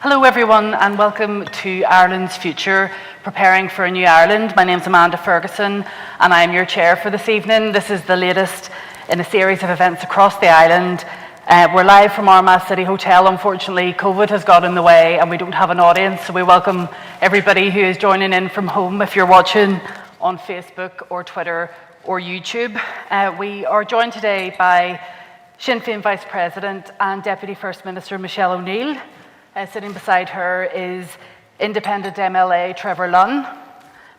Hello everyone and welcome to Ireland's Future, Preparing for a New Ireland. My name's Amanda Ferguson and I'm your chair for this evening. This is the latest in a series of events across the island. We're live from Armagh City Hotel. Unfortunately, COVID has got in the way and we don't have an audience, so we welcome everybody who is joining in from home if you're watching on Facebook or Twitter or YouTube. We are joined today by Sinn Féin Vice President and Deputy First Minister Michelle O'Neill. Sitting beside her is independent MLA Trevor Lunn.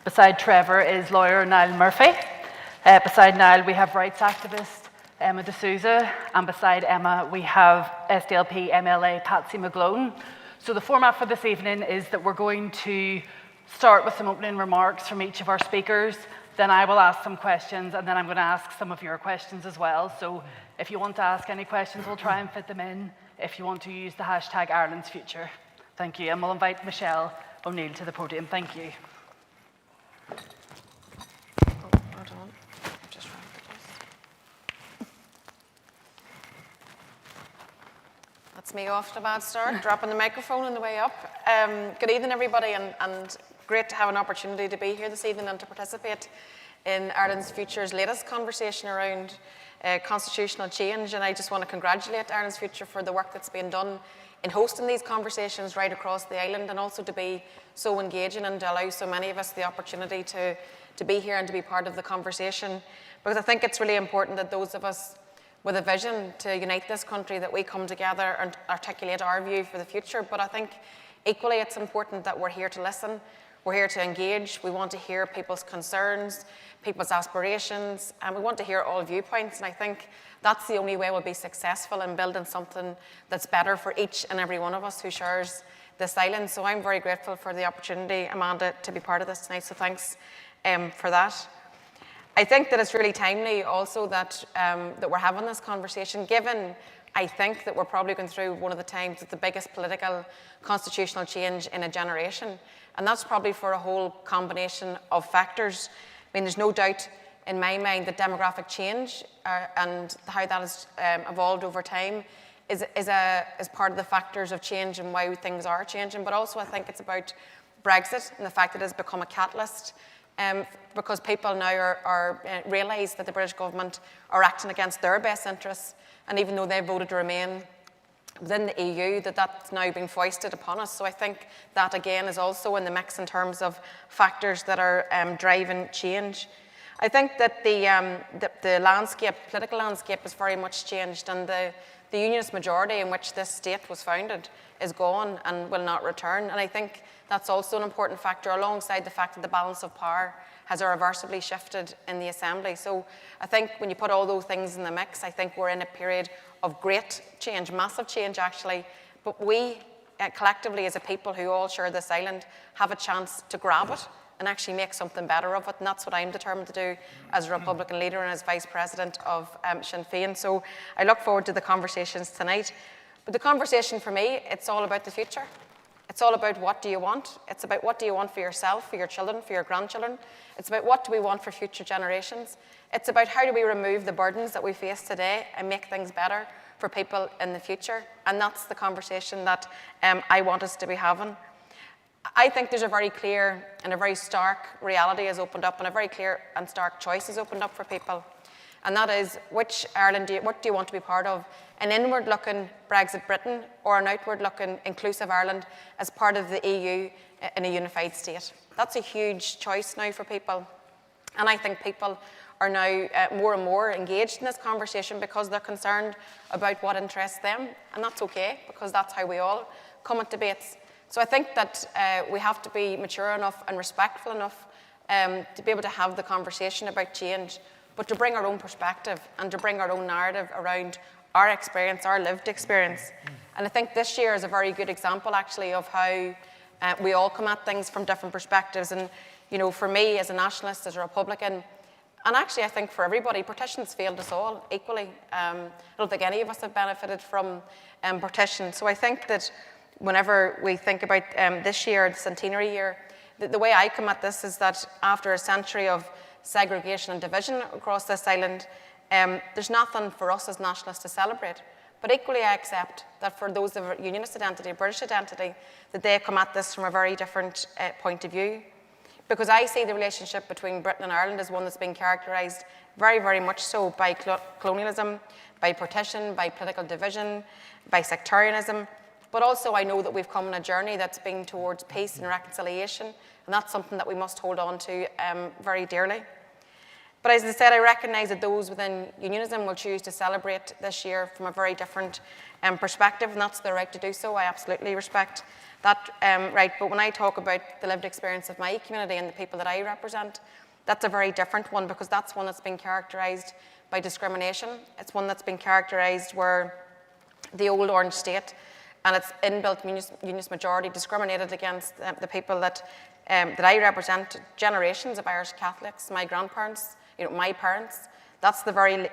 Beside Trevor is lawyer Niall Murphy. Beside Niall we have rights activist Emma DeSouza, and beside Emma we have SDLP MLA Patsy McGlone. So the format for this evening is that we're going to start with some opening remarks from each of our speakers, then I will ask some questions, and then I'm going to ask some of your questions as well. So if you want to ask any questions, we'll try and fit them in. If you want to use the hashtag Ireland's Future. Thank you, and we'll invite Michelle O'Neill to the podium. Thank you. Hold on. Just trying to get this. That's me off to a bad start, dropping the microphone on the way up. Good evening, everybody, and great to have an opportunity to be here this evening and to participate in Ireland's Future's latest conversation around constitutional change, and I just want to congratulate Ireland's Future for the work that's been done in hosting these conversations right across the island, and also to be so engaging and to allow so many of us the opportunity to be here and to be part of the conversation, because I think it's really important that those of us with a vision to unite this country, that we come together and articulate our view for the future. But I think equally it's important that we're here to listen, we're here to engage, we want to hear people's concerns, people's aspirations, and we want to hear all viewpoints, and I think that's the only way we'll be successful in building something that's better for each and every one of us who shares this island. So I'm very grateful for the opportunity, Amanda, to be part of this tonight, so thanks for that. I think that it's really timely also that, that we're having this conversation, given I think that we're probably going through one of the times of the biggest political constitutional change in a generation, and that's probably for a whole combination of factors. I mean, there's no doubt in my mind that demographic change and how that has evolved over time is part of the factors of change and why things are changing. But also I think it's about Brexit and the fact that it has become a catalyst because people now are realise that the British government are acting against their best interests, and even though they voted to remain within the EU, that's now being foisted upon us. So I think that again is also in the mix in terms of factors that are driving change. I think that the landscape, political landscape, has very much changed, and the unionist majority in which this state was founded is gone and will not return. And I think that's also an important factor, alongside the fact that the balance of power has irreversibly shifted in the Assembly. So I think when you put all those things in the mix, I think we're in a period of great change, massive change actually, but we collectively as a people who all share this island have a chance to grab it and actually make something better of it, and that's what I'm determined to do as a Republican leader and as Vice President of Sinn Féin. So I look forward to the conversations tonight. But the conversation for me, it's all about the future. It's all about what do you want. It's about what do you want for yourself, for your children, for your grandchildren. It's about what do we want for future generations. It's about how do we remove the burdens that we face today and make things better for people in the future. And that's the conversation that I want us to be having. I think there's a very clear and a very stark reality has opened up, and a very clear and stark choice has opened up for people. And that is, which Ireland what do you want to be part of? An inward-looking Brexit Britain, or an outward-looking inclusive Ireland as part of the EU in a unified state? That's a huge choice now for people. And I think people are now more and more engaged in this conversation because they're concerned about what interests them. And that's okay, because that's how we all come at debates. So I think that we have to be mature enough and respectful enough to be able to have the conversation about change, but to bring our own perspective and to bring our own narrative around our experience, our lived experience. And I think this year is a very good example actually of how we all come at things from different perspectives. And you know, for me as a nationalist, as a Republican, and actually I think for everybody, partitions failed us all equally. I don't think any of us have benefited from partition. So I think that whenever we think about this year, the centenary year, the way I come at this is that after a century of segregation and division across this island, there's nothing for us as nationalists to celebrate, But equally, I accept that for those of a unionist identity, British identity, that they come at this from a very different point of view. Because I see the relationship between Britain and Ireland as one that's been characterised very, very much so by colonialism, by partition, by political division, by sectarianism. But also I know that we've come on a journey that's been towards peace and reconciliation, and that's something that we must hold on to very dearly. But as I said, I recognise that those within unionism will choose to celebrate this year from a very different perspective, and that's their right to do so. I absolutely respect that right. But when I talk about the lived experience of my community and the people that I represent, that's a very different one, because that's one that's been characterised by discrimination. It's one that's been characterised where the old Orange State and its inbuilt unionist majority discriminated against the people that I represent, generations of Irish Catholics, my grandparents, my parents. That's the very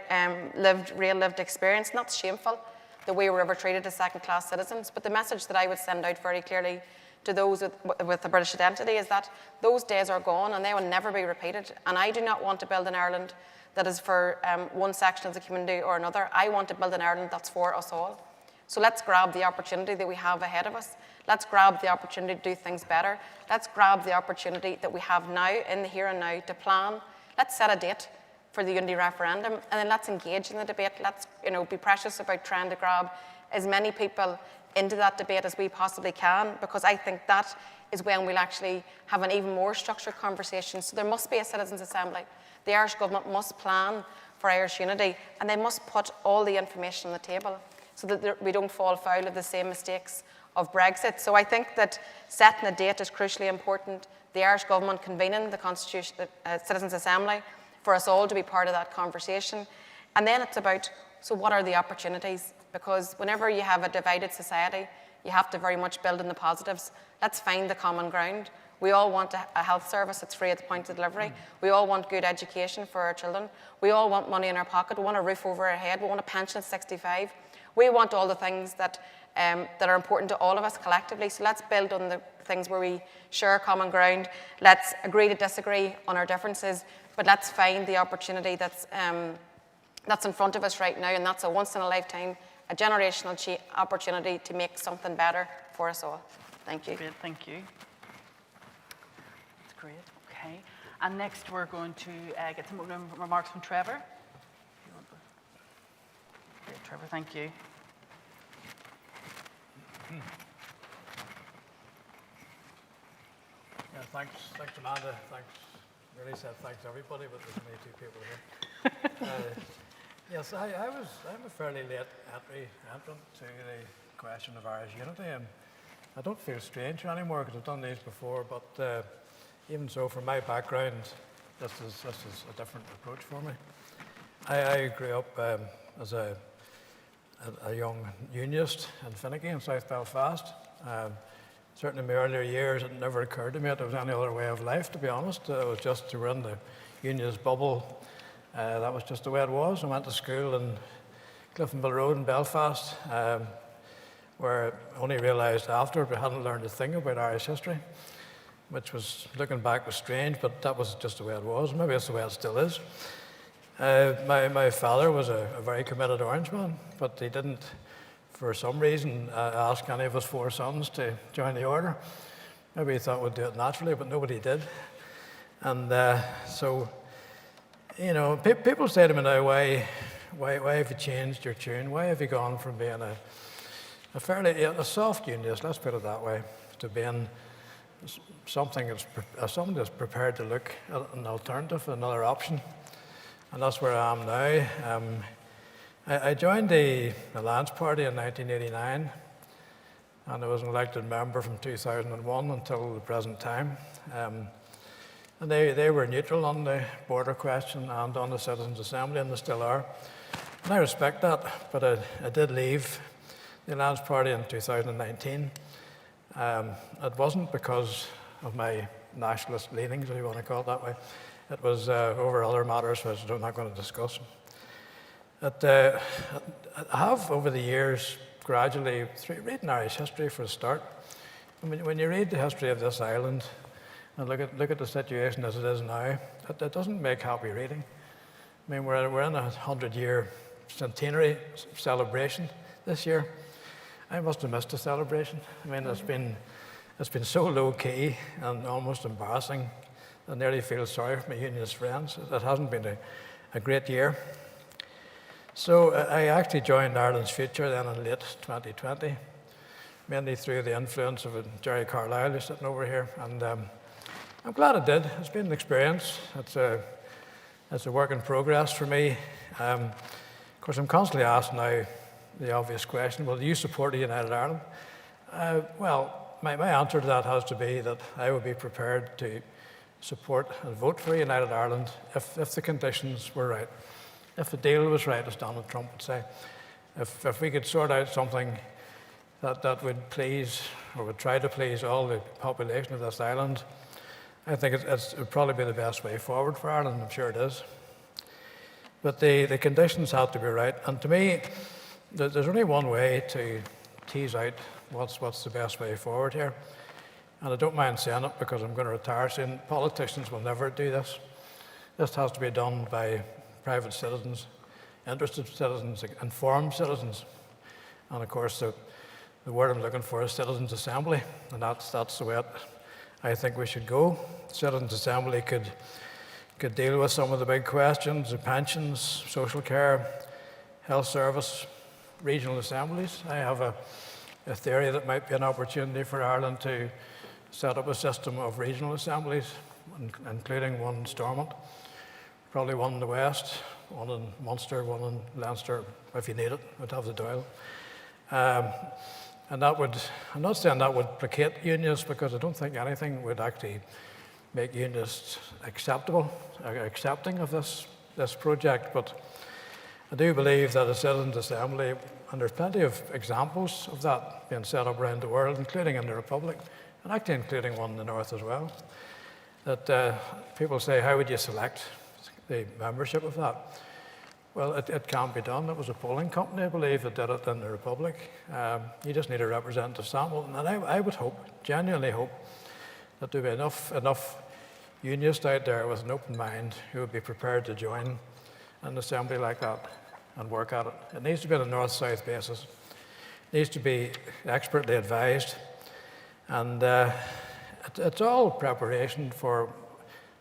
real lived experience, and that's shameful, the way we're ever treated as second-class citizens. But the message that I would send out very clearly to those with a British identity is that those days are gone and they will never be repeated. And I do not want to build an Ireland that is for one section of the community or another. I want to build an Ireland that's for us all. So let's grab the opportunity that we have ahead of us. Let's grab the opportunity to do things better. Let's grab the opportunity that we have now, in the here and now, to plan. Let's set a date for the unity referendum, and then let's engage in the debate. Let's be precious about trying to grab as many people into that debate as we possibly can, because I think that is when we'll actually have an even more structured conversation. So there must be a citizens' assembly. The Irish government must plan for Irish unity, and they must put all the information on the table so that we don't fall foul of the same mistakes of Brexit. So I think that setting a date is crucially important. The Irish government convening the Citizens' Assembly for us all to be part of that conversation. And then it's about, so what are the opportunities? Because whenever you have a divided society, you have to very much build in the positives. Let's find the common ground. We all want a health service that's free at the point of delivery. We all want good education for our children. We all want money in our pocket. We want a roof over our head. We want a pension at 65. We want all the things that are important to all of us collectively. So let's build on the things where we share common ground. Let's agree to disagree on our differences, but let's find the opportunity that's in front of us right now, and that's a once-in-a-lifetime, a generational opportunity to make something better for us all. Thank you. Great, thank you. That's great, okay. And next we're going to get some opening remarks from Trevor. Great, Trevor, thank you. Yeah, thanks Amanda. Thanks. Really said thanks to everybody, but there's only two people here. Yes, I'm a fairly late entrant to the question of Irish unity, and I don't feel strange anymore because I've done these before. But even so, from my background, this is a different approach for me. I grew up as a young unionist in Finnegan in South Belfast. Certainly in my earlier years, it never occurred to me that there was any other way of life, to be honest. It was just to run the unionist bubble. That was just the way it was. I went to school in Cliftonville Road in Belfast, where I only realised after I hadn't learned a thing about Irish history, which was, looking back, was strange, but that was just the way it was. Maybe it's the way it still is. My father was a very committed Orangeman, but he didn't, for some reason, ask any of his four sons to join the order. Maybe he thought we'd do it naturally, but nobody did. And so, people say to me now, why have you changed your tune? Why have you gone from being a fairly soft unionist, let's put it that way, to being someone that's prepared to look at an alternative, another option? And that's where I am now. I joined the Alliance Party in 1989, and I was an elected member from 2001 until the present time. And they were neutral on the border question and on the Citizens' Assembly, and they still are. And I respect that, but I did leave the Alliance Party in 2019. It wasn't because of my nationalist leanings, if you want to call it that way. It was over other matters, which I'm not going to discuss. I have, over the years, gradually, through reading Irish history for a start, when you read the history of this island and look at the situation as it is now, it doesn't make happy reading. I mean, we're in a 100-year centenary celebration. this year. I must have missed the celebration. I mean, it's been so low key and almost embarrassing. I nearly feel sorry for my unionist friends. It hasn't been a great year. So I actually joined Ireland's Future then in late 2020, mainly through the influence of Jerry Carlisle, who's sitting over here. And I'm glad I did. It's been an experience. It's a work in progress for me. Of course, I'm constantly asked now the obvious question, well, do you support a United Ireland? Well, my answer to that has to be that I would be prepared to support and vote for a United Ireland if the conditions were right, if the deal was right, as Donald Trump would say. If we could sort out something that would please, or would try to please all the population of this island, I think it would probably be the best way forward for Ireland. I'm sure it is. But the conditions have to be right. And to me, there's only one way to tease out what's the best way forward here. And I don't mind saying it because I'm going to retire soon. Politicians will never do this. This has to be done by private citizens, interested citizens, informed citizens. And of course, the word I'm looking for is Citizens' Assembly. And that's the way I think we should go. Citizens' Assembly could deal with some of the big questions, the pensions, social care, health service, regional assemblies. I have a theory that might be an opportunity for Ireland to set up a system of regional assemblies, including one in Stormont, probably one in the west, one in Munster, one in Leinster, if you need it, would have the Dáil. And that would, I'm not saying that would placate unionists, because I don't think anything would actually make unionists accepting of this project, but I do believe that a Citizens' Assembly, and there's plenty of examples of that being set up around the world, including in the Republic, and actually including one in the North as well, that people say, how would you select the membership of that? Well, it can't be done. It was a polling company, I believe, that did it in the Republic. You just need a representative sample, and I would hope, genuinely hope, that there would be enough unionists out there with an open mind who would be prepared to join an assembly like that and work at it. It needs to be on a north-south basis. It needs to be expertly advised. And it's all preparation for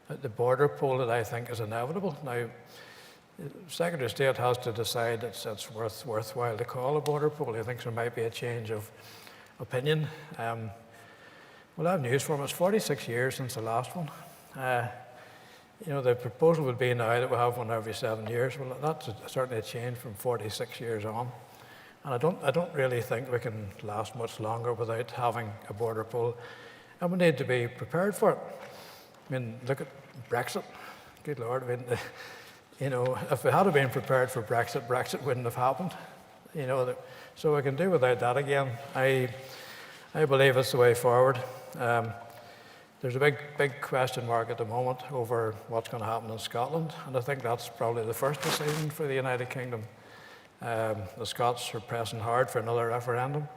the border poll that I think is inevitable. Now, the Secretary of State has to decide it's worthwhile to call a border poll. He thinks there might be a change of opinion. Well, I have news for him. It's 46 years since the last one. You know, the proposal would be now that we have one every 7 years. Well, that's certainly a change from 46 years on. And I don't really think we can last much longer without having a border poll. And we need to be prepared for it. I mean, look at Brexit. Good Lord. I mean, you know, if we had been prepared for Brexit, Brexit wouldn't have happened. You know, so we can do without that again. I believe it's the way forward. There's a big question mark at the moment over what's going to happen in Scotland, and I think that's probably the first decision for the United Kingdom. The Scots are pressing hard for another referendum,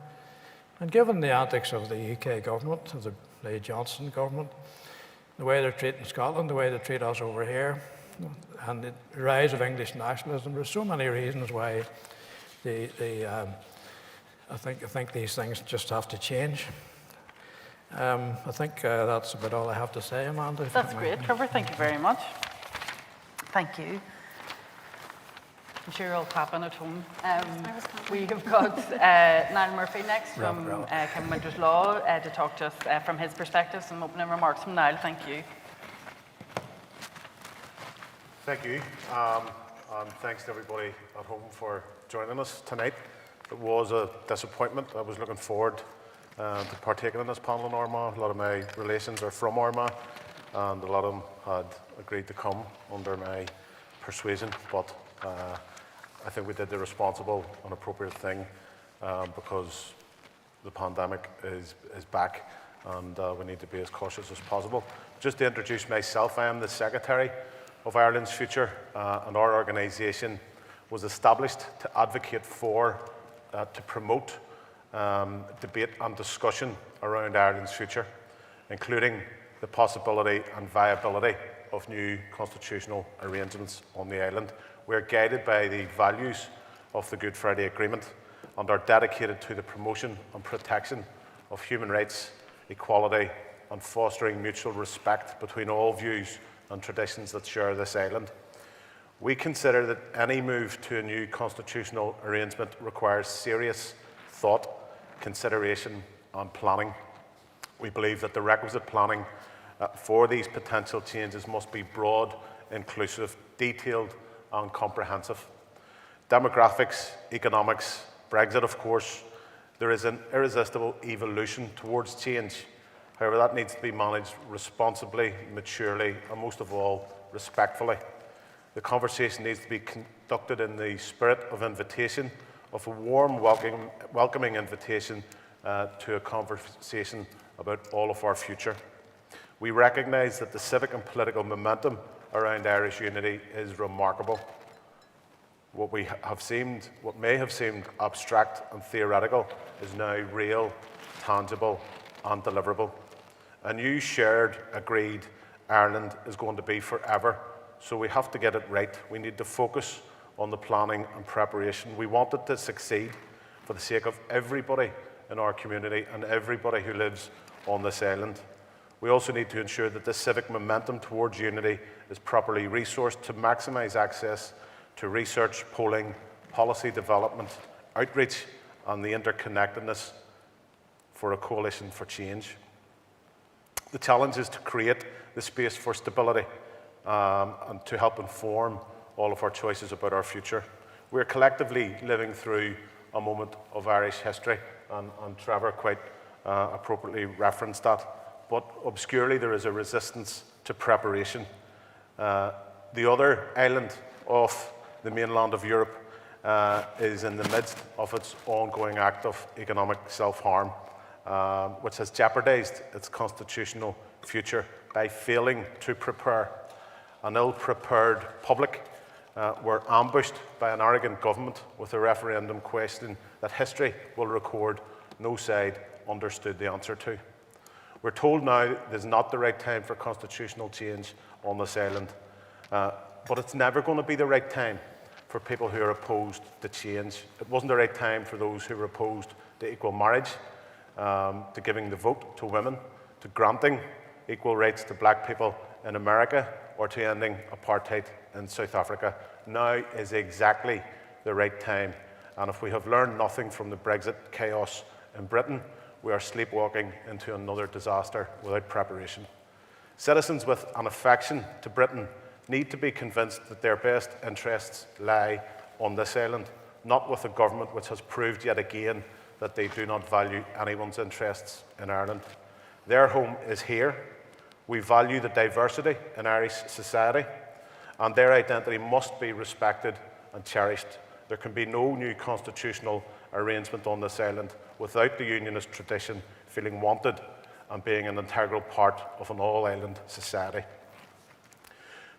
and given the antics of the UK government, of the Johnson government, the way they're treating Scotland, the way they treat us over here, and the rise of English nationalism, there's so many reasons why I think these things just have to change. I think that's about all I have to say, Amanda. That's great, Trevor. Thank you very much. Thank you. I'm sure you're all clapping at home. We have got Niall Murphy next from Kevin Winter's Law to talk to us from his perspective. Some opening remarks from Niall. Thank you. Thank you. And thanks to everybody at home for joining us tonight. It was a disappointment. I was looking forward to partaking in this panel in Armagh. A lot of my relations are from Armagh, and a lot of them had agreed to come under my persuasion, but I think we did the responsible and appropriate thing because the pandemic is back, and we need to be as cautious as possible. Just to introduce myself, I am the Secretary of Ireland's Future, and our organisation was established to advocate for, to promote debate and discussion around Ireland's future, including the possibility and viability of new constitutional arrangements on the island. We are guided by the values of the Good Friday Agreement and are dedicated to the promotion and protection of human rights, equality, and fostering mutual respect between all views and traditions that share this island. We consider that any move to a new constitutional arrangement requires serious thought, consideration, and planning. We believe that the requisite planning for these potential changes must be broad, inclusive, detailed, and comprehensive. Demographics, economics, Brexit, of course, there is an irresistible evolution towards change. However, that needs to be managed responsibly, maturely, and most of all, respectfully. The conversation needs to be conducted in the spirit of invitation, of a warm, welcoming invitation to a conversation about all of our future. We recognise that the civic and political momentum around Irish unity is remarkable. What may have seemed abstract and theoretical is now real, tangible, and deliverable. A new shared, agreed Ireland is going to be forever, so we have to get it right. We need to focus on the planning and preparation. We want it to succeed for the sake of everybody in our community and everybody who lives on this island. We also need to ensure that the civic momentum towards unity is properly resourced to maximise access to research, polling, policy development, outreach, and the interconnectedness for a coalition for change. The challenge is to create the space for stability and to help inform all of our choices about our future. We're collectively living through a moment of Irish history, and Trevor quite appropriately referenced that. But obscurely, there is a resistance to preparation. The other island of the mainland of Europe is in the midst of its ongoing act of economic self-harm, which has jeopardised its constitutional future by failing to prepare. An ill-prepared public were ambushed by an arrogant government with a referendum question that history will record no side understood the answer to. We're told now it is not the right time for constitutional change on this island, but it's never going to be the right time for people who are opposed to change. It wasn't the right time for those who were opposed to equal marriage, to giving the vote to women, to granting equal rights to black people in America, or to ending apartheid in South Africa. Now is exactly the right time. And if we have learned nothing from the Brexit chaos in Britain, we are sleepwalking into another disaster without preparation. Citizens with an affection to Britain need to be convinced that their best interests lie on this island, not with a government which has proved yet again that they do not value anyone's interests in Ireland. Their home is here. We value the diversity in Irish society, and their identity must be respected and cherished. There can be no new constitutional arrangement on this island without the unionist tradition feeling wanted and being an integral part of an all-island society.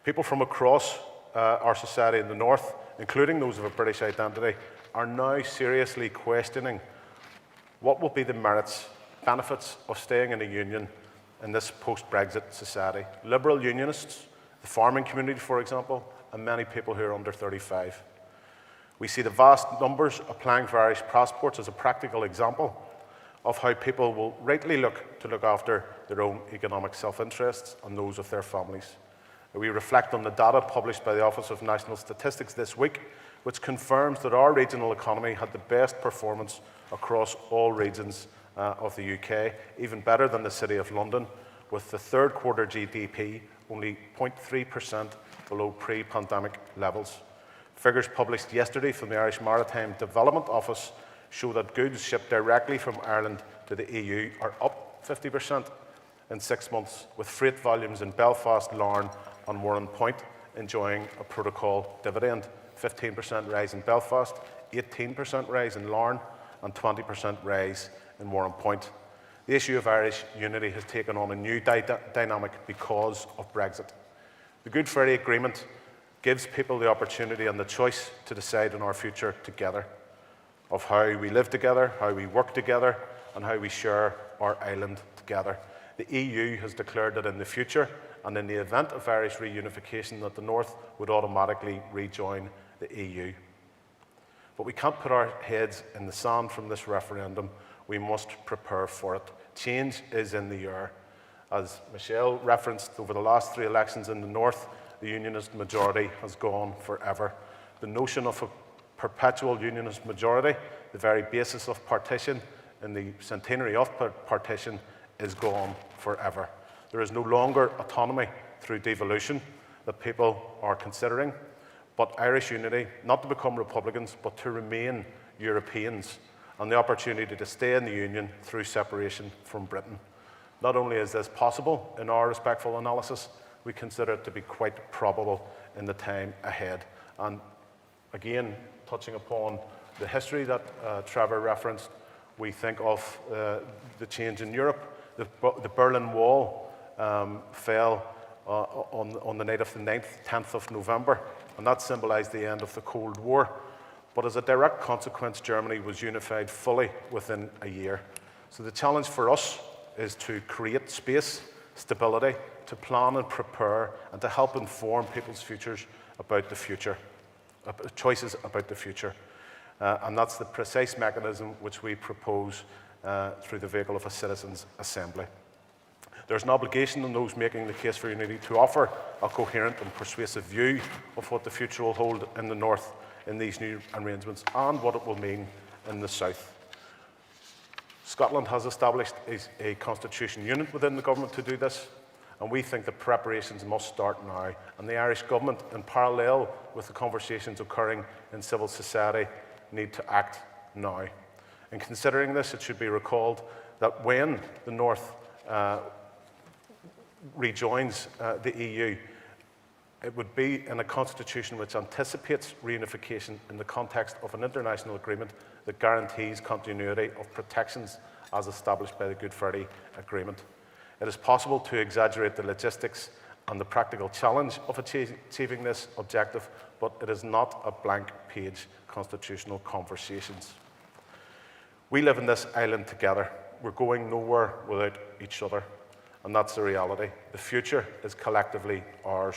People from across our society in the north, including those of a British identity, are now seriously questioning what will be the merits, benefits of staying in a union in this post-Brexit society. Liberal unionists, the farming community, for example, and many people who are under 35. We see the vast numbers applying for Irish passports as a practical example of how people will rightly look after their own economic self-interests and those of their families. We reflect on the data published by the Office of National Statistics this week, which confirms that our regional economy had the best performance across all regions of the UK, even better than the City of London, with the third quarter GDP only 0.3% below pre-pandemic levels. Figures published yesterday from the Irish Maritime Development Office show that goods shipped directly from Ireland to the EU are up 50% in 6 months, with freight volumes in Belfast, Larne and Warren Point enjoying a protocol dividend. 15% rise in Belfast, 18% rise in Larne and 20% rise in Warren Point. The issue of Irish unity has taken on a new dynamic because of Brexit. The Good Friday Agreement gives people the opportunity and the choice to decide on our future together, of how we live together, how we work together, and how we share our island together. The EU has declared that in the future, and in the event of Irish reunification, that the North would automatically rejoin the EU. But we can't put our heads in the sand from this referendum. We must prepare for it. Change is in the air. As Michelle referenced, over the last 3 elections in the north, the unionist majority has gone forever. The notion of a perpetual unionist majority, the very basis of partition and the centenary of partition, is gone forever. There is no longer autonomy through devolution that people are considering, but Irish unity, not to become Republicans, but to remain Europeans, and the opportunity to stay in the Union through separation from Britain. Not only is this possible in our respectful analysis, we consider it to be quite probable in the time ahead. And again, touching upon the history that Trevor referenced, we think of the change in Europe. The Berlin Wall fell on the night of the 10th of November, and that symbolised the end of the Cold War. But as a direct consequence, Germany was unified fully within a year. So the challenge for us is to create space, stability, to plan and prepare, and to help inform people's futures about the future, choices about the future. And that's the precise mechanism which we propose through the vehicle of a citizens' assembly. There's an obligation on those making the case for unity to offer a coherent and persuasive view of what the future will hold in the north in these new arrangements and what it will mean in the south. Scotland has established a constitution unit within the government to do this, and we think the preparations must start now. And the Irish government, in parallel with the conversations occurring in civil society, need to act now. In considering this, it should be recalled that when the North rejoins the EU, it would be in a constitution which anticipates reunification in the context of an international agreement that guarantees continuity of protections as established by the Good Friday Agreement. It is possible to exaggerate the logistics and the practical challenge of achieving this objective, but it is not a blank page constitutional conversations. We live in this island together. We're going nowhere without each other, and that's the reality. The future is collectively ours.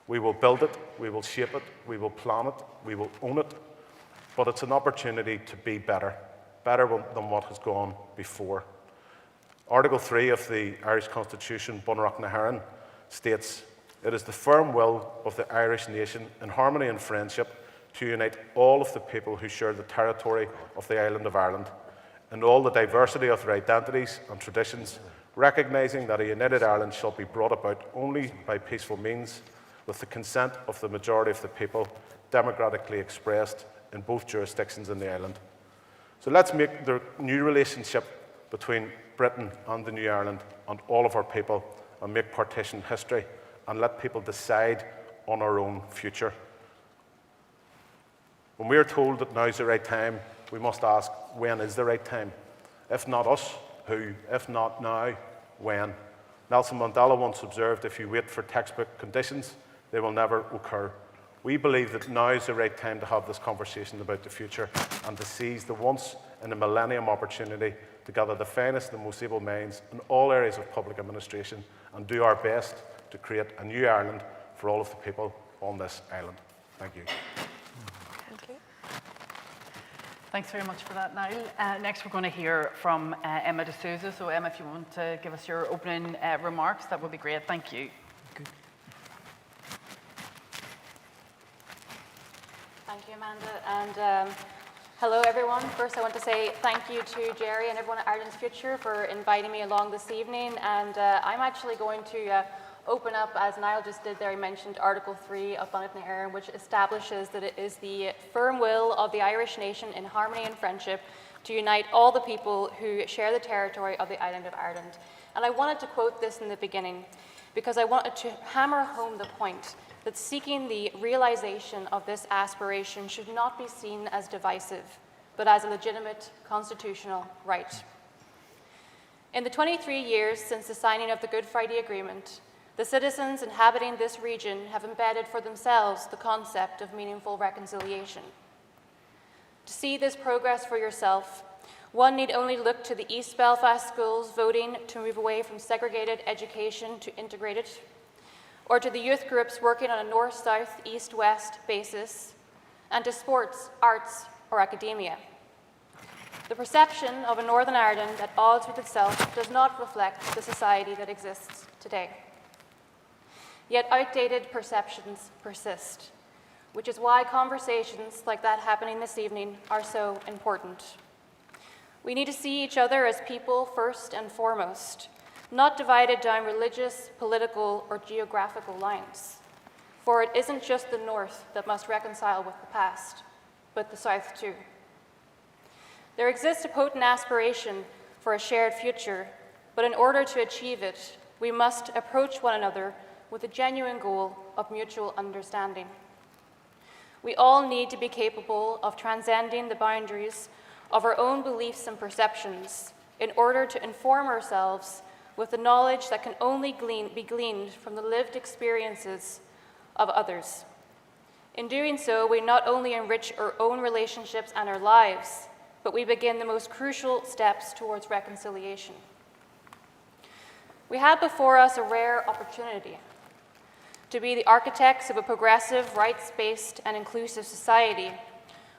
We will build it, we will shape it, we will plan it, we will own it, but it's an opportunity to be better than what has gone before. Article 3 of the Irish Constitution, Bunreacht na hÉireann, states, "It is the firm will of the Irish nation in harmony and friendship to unite all of the people who share the territory of the island of Ireland and all the diversity of their identities and traditions, recognising that a united Ireland shall be brought about only by peaceful means, with the consent of the majority of the people, democratically expressed in both jurisdictions in the island." So let's make the new relationship between Britain and the new Ireland and all of our people and make partition history and let people decide on our own future. When we are told that now is the right time, we must ask, when is the right time? If not us, who? If not now, when? Nelson Mandela once observed, if you wait for textbook conditions, they will never occur. We believe that now is the right time to have this conversation about the future and to seize the once in a millennium opportunity to gather the finest and most able minds in all areas of public administration and do our best to create a new Ireland for all of the people on this island. Thank you. Thank you. Thanks very much for that, Niall. Next, we're going to hear from Emma DeSouza. So, Emma, if you want to give us your opening remarks, that would be great. Thank you. Thank you, Amanda, and hello, everyone. First, I want to say thank you to Jerry and everyone at Ireland's Future for inviting me along this evening, and I'm actually going to open up, as Niall just did there, he mentioned Article 3 of Bunreacht na hÉireann, which establishes that it is the firm will of the Irish nation in harmony and friendship to unite all the people who share the territory of the island of Ireland. And I wanted to quote this in the beginning because I wanted to hammer home the point that seeking the realization of this aspiration should not be seen as divisive, but as a legitimate constitutional right. In the 23 years since the signing of the Good Friday Agreement, the citizens inhabiting this region have embedded for themselves the concept of meaningful reconciliation. To see this progress for yourself, one need only look to the East Belfast schools voting to move away from segregated education to integrated, or to the youth groups working on a north-south, east-west basis, and to sports, arts, or academia. The perception of a Northern Ireland at odds with itself does not reflect the society that exists today. Yet outdated perceptions persist, which is why conversations like that happening this evening are so important. We need to see each other as people first and foremost, not divided down religious, political, or geographical lines. For it isn't just the North that must reconcile with the past, but the South too. There exists a potent aspiration for a shared future, but in order to achieve it, we must approach one another with a genuine goal of mutual understanding. We all need to be capable of transcending the boundaries of our own beliefs and perceptions in order to inform ourselves with the knowledge that can only be gleaned from the lived experiences of others. In doing so, we not only enrich our own relationships and our lives, but we begin the most crucial steps towards reconciliation. We have before us a rare opportunity to be the architects of a progressive, rights-based, and inclusive society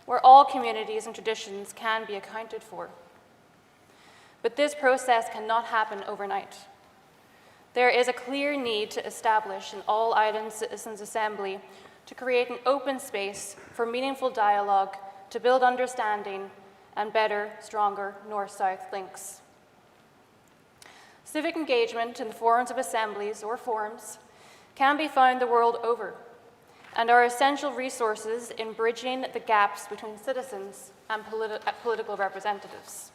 where all communities and traditions can be accounted for. But this process cannot happen overnight. There is a clear need to establish an all-Ireland Citizens' Assembly to create an open space for meaningful dialogue, to build understanding, and better, stronger North-South links. Civic engagement in the forums of assemblies or forums can be found the world over and are essential resources in bridging the gaps between citizens and political representatives.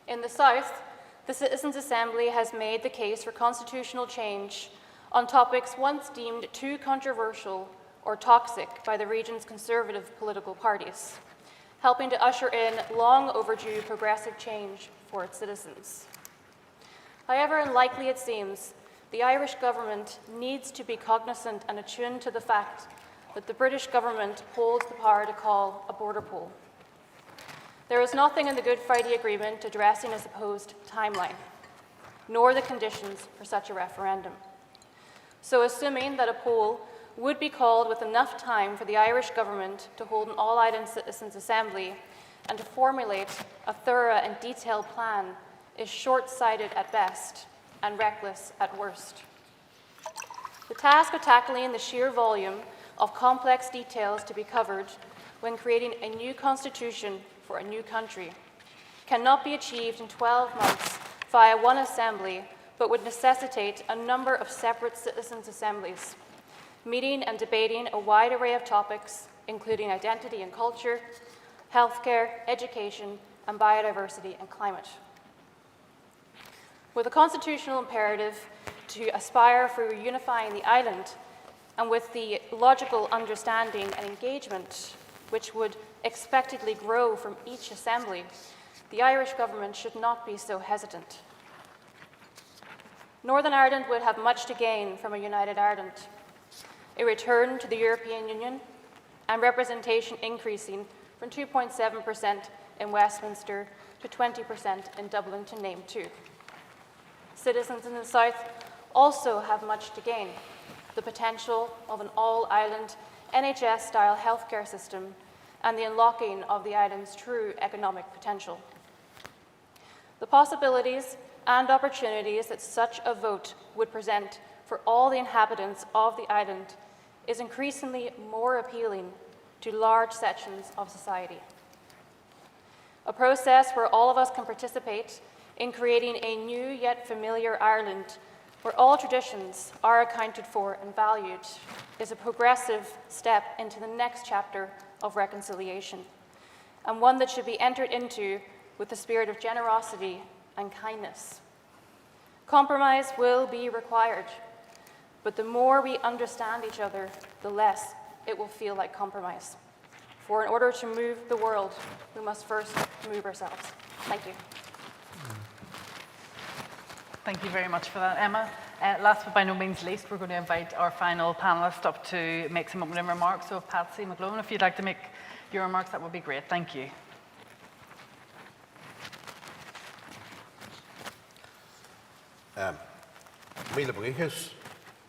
In the South, the Citizens' Assembly has made the case for constitutional change on topics once deemed too controversial or toxic by the region's conservative political parties, helping to usher in long overdue progressive change for its citizens. However unlikely it seems, the Irish government needs to be cognizant and attuned to the fact that the British government holds the power to call a border poll. There is nothing in the Good Friday Agreement addressing a supposed timeline, nor the conditions for such a referendum. So assuming that a poll would be called with enough time for the Irish government to hold an all-Ireland Citizens' Assembly and to formulate a thorough and detailed plan is short-sighted at best and reckless at worst. The task of tackling the sheer volume of complex details to be covered when creating a new constitution for a new country cannot be achieved in 12 months via one assembly, but would necessitate a number of separate citizens' assemblies, meeting and debating a wide array of topics, including identity and culture, healthcare, education, and biodiversity and climate. With a constitutional imperative to aspire for unifying the island, and with the logical understanding and engagement which would expectedly grow from each assembly, the Irish government should not be so hesitant. Northern Ireland would have much to gain from a united Ireland, a return to the European Union, and representation increasing from 2.7% in Westminster to 20% in Dublin, to name two. Citizens in the South also have much to gain: the potential of an all-Ireland NHS-style healthcare system and the unlocking of the island's true economic potential. The possibilities and opportunities that such a vote would present for all the inhabitants of the island is increasingly more appealing to large sections of society. A process where all of us can participate in creating a new yet familiar Ireland where all traditions are accounted for and valued is a progressive step into the next chapter of reconciliation, and one that should be entered into with the spirit of generosity and kindness. Compromise will be required, but the more we understand each other, the less it will feel like compromise. For in order to move the world, we must first move ourselves. Thank you. Thank you very much for that, Emma. Last but by no means least, we're going to invite our final panellist up to make some opening remarks. So Patsy McGlone, if you'd like to make your remarks, that would be great. Thank you. Míle buíochas,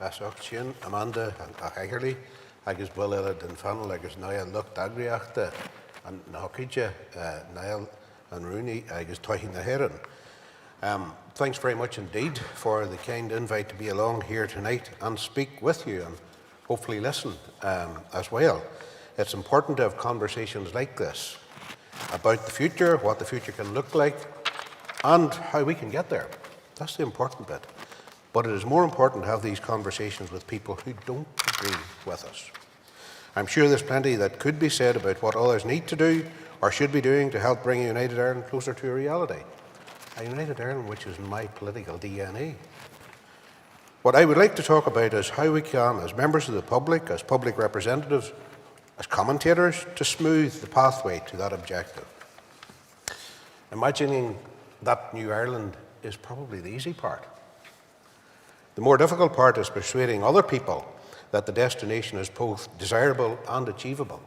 Básach sin, Amanda a Haggerly, agus bhfuil den fanal agus Niall Lucht agriachta an Hockidja, Niall and Rooney, agus Tohin the Heron. Thanks very much indeed for the kind invite to be along here tonight and speak with you and hopefully listen as well. It's important to have conversations like this about the future, what the future can look like, and how we can get there. That's the important bit. But it is more important to have these conversations with people who don't agree with us. I'm sure there's plenty that could be said about what others need to do or should be doing to help bring a United Ireland closer to a reality. A United Ireland which is in my political DNA. What I would like to talk about is how we can, as members of the public, as public representatives, as commentators, to smooth the pathway to that objective. Imagining that new Ireland is probably the easy part. The more difficult part is persuading other people that the destination is both desirable and achievable.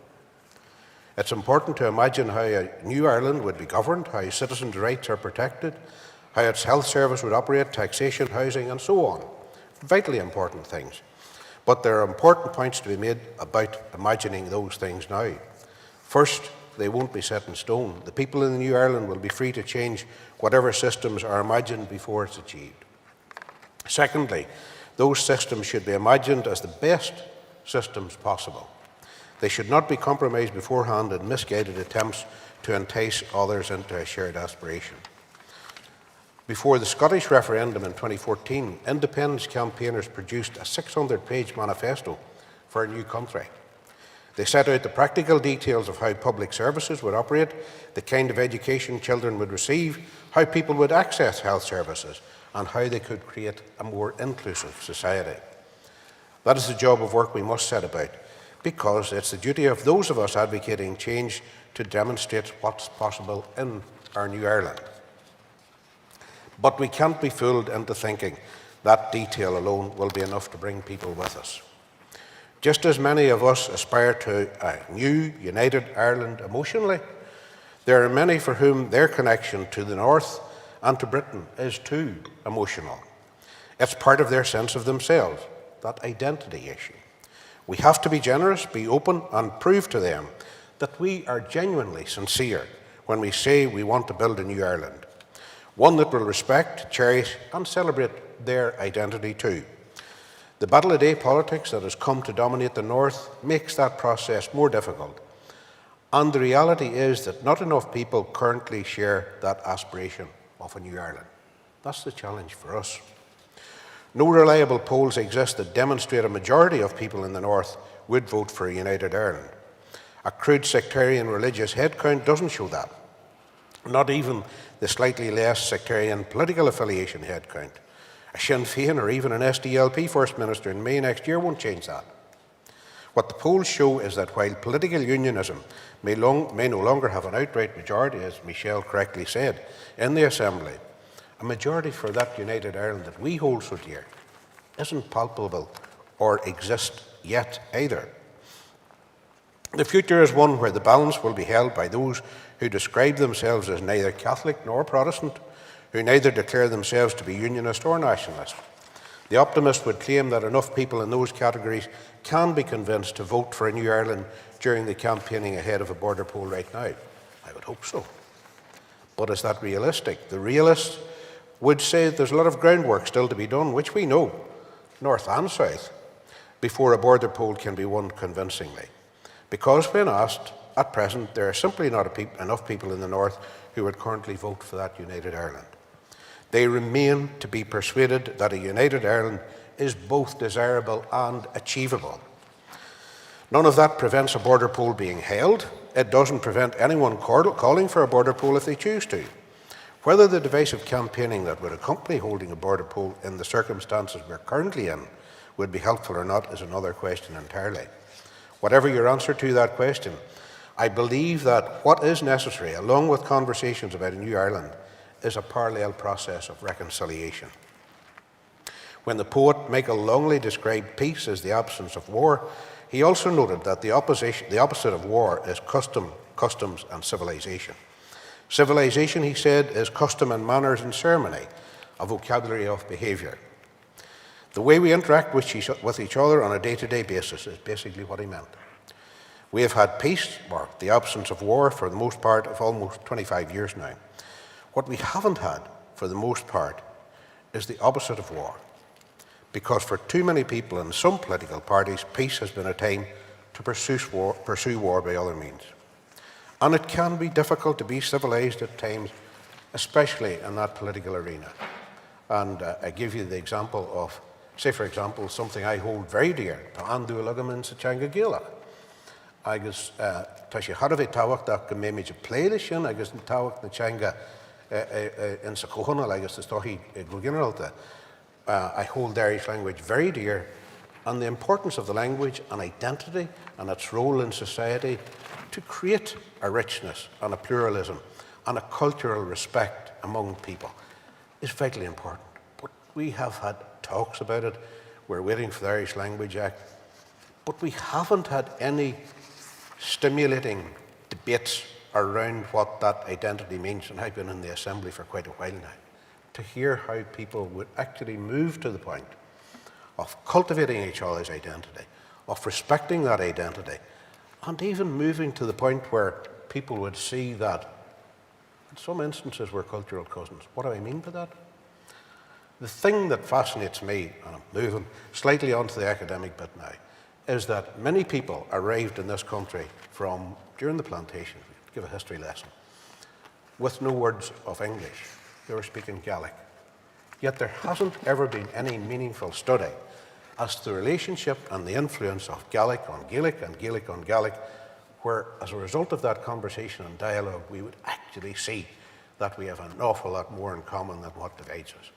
It's important to imagine how a new Ireland would be governed, how citizens' rights are protected, how its health service would operate, taxation, housing, and so on. Vitally important things. But there are important points to be made about imagining those things now. First, they won't be set in stone. The people in the new Ireland will be free to change whatever systems are imagined before it's achieved. Secondly, those systems should be imagined as the best systems possible. They should not be compromised beforehand in misguided attempts to entice others into a shared aspiration. Before the Scottish referendum in 2014, independence campaigners produced a 600-page manifesto for a new country. They set out the practical details of how public services would operate, the kind of education children would receive, how people would access health services, and how they could create a more inclusive society. That is the job of work we must set about, because it's the duty of those of us advocating change to demonstrate what's possible in our new Ireland. But we can't be fooled into thinking that detail alone will be enough to bring people with us. Just as many of us aspire to a new, united Ireland emotionally, there are many for whom their connection to the North and to Britain is too emotional. It's part of their sense of themselves, that identity issue. We have to be generous, be open, and prove to them that we are genuinely sincere when we say we want to build a new Ireland, one that will respect, cherish, and celebrate their identity too. The battle-a-day politics that has come to dominate the North makes that process more difficult, and the reality is that not enough people currently share that aspiration of a new Ireland. That's the challenge for us. No reliable polls exist that demonstrate a majority of people in the North would vote for a united Ireland. A crude sectarian religious headcount doesn't show that. Not even the slightly less sectarian political affiliation headcount. A Sinn Féin or even an SDLP First Minister in May next year won't change that. What the polls show is that while political unionism may no longer have an outright majority, as Michelle correctly said, in the Assembly, a majority for that united Ireland that we hold so dear isn't palpable or exist yet either. The future is one where the balance will be held by those who describe themselves as neither Catholic nor Protestant, who neither declare themselves to be unionist or nationalist. The optimist would claim that enough people in those categories can be convinced to vote for a new Ireland during the campaigning ahead of a border poll right now. I would hope so. But is that realistic? The realist would say that there's a lot of groundwork still to be done, which we know, north and south, before a border poll can be won convincingly. Because when asked, at present, there are simply not enough people in the North who would currently vote for that united Ireland. They remain to be persuaded that a united Ireland is both desirable and achievable. None of that prevents a border poll being held. It doesn't prevent anyone calling for a border poll if they choose to. Whether the divisive campaigning that would accompany holding a border poll in the circumstances we're currently in would be helpful or not is another question entirely. Whatever your answer to that question, I believe that what is necessary, along with conversations about a new Ireland, is a parallel process of reconciliation. When the poet Michael Longley described peace as the absence of war, he also noted that the opposite of war is customs and civilization. Civilization, he said, is custom and manners and ceremony, a vocabulary of behaviour. The way we interact with each other on a day-to-day basis is basically what he meant. We have had peace, or the absence of war, for the most part of almost 25 years now. What we haven't had, for the most part, is the opposite of war. Because for too many people in some political parties, peace has been a time to pursue war by other means. And it can be difficult to be civilised at times, especially in that political arena. And I give you the example of, say for example, something I hold very dear, Andu Lugam sa Changa Gaelic. Agus tá sé harveh táhacht ach go méid play the sin agus an táhacht na Changa in sa cohona agus the story generalta. I hold the Irish language very dear, and the importance of the language and identity and its role in society to create a richness and a pluralism and a cultural respect among people is vitally important. But we have had talks about it. We're waiting for the Irish Language Act. But we haven't had any stimulating debates around what that identity means. And I've been in the Assembly for quite a while now, to hear how people would actually move to the point of cultivating each other's identity, of respecting that identity, and even moving to the point where people would see that in some instances we're cultural cousins. What do I mean by that? The thing that fascinates me, and I'm moving slightly onto the academic bit now, is that many people arrived in this country from during the plantation, give a history lesson, with no words of English. They were speaking Gaelic. Yet there hasn't ever been any meaningful study as to the relationship and the influence of Gaelic on Gaelic and Gaelic on Gaelic, where as a result of that conversation and dialogue, we would actually see that we have an awful lot more in common than what divides us.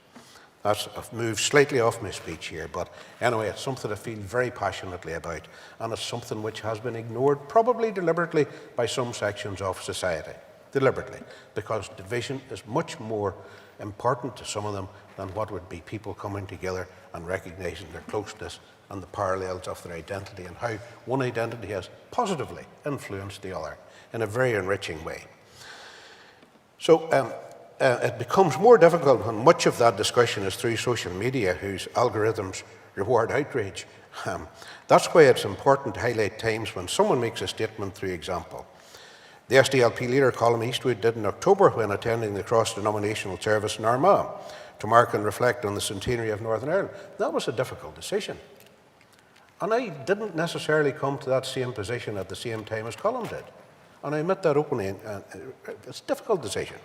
I've moved slightly off my speech here, but anyway, it's something I feel very passionately about, and it's something which has been ignored, probably deliberately, by some sections of society. Deliberately, because division is much more important to some of them than what would be people coming together and recognising their closeness and the parallels of their identity and how one identity has positively influenced the other in a very enriching way. So it becomes more difficult when much of that discussion is through social media, whose algorithms reward outrage. That's why it's important to highlight times when someone makes a statement through example. The SDLP leader, Colm Eastwood, did in October when attending the cross-denominational service in Armagh to mark and reflect on the centenary of Northern Ireland. That was a difficult decision. And I didn't necessarily come to that same position at the same time as Colm did. And I admit that openly. It's a difficult decision.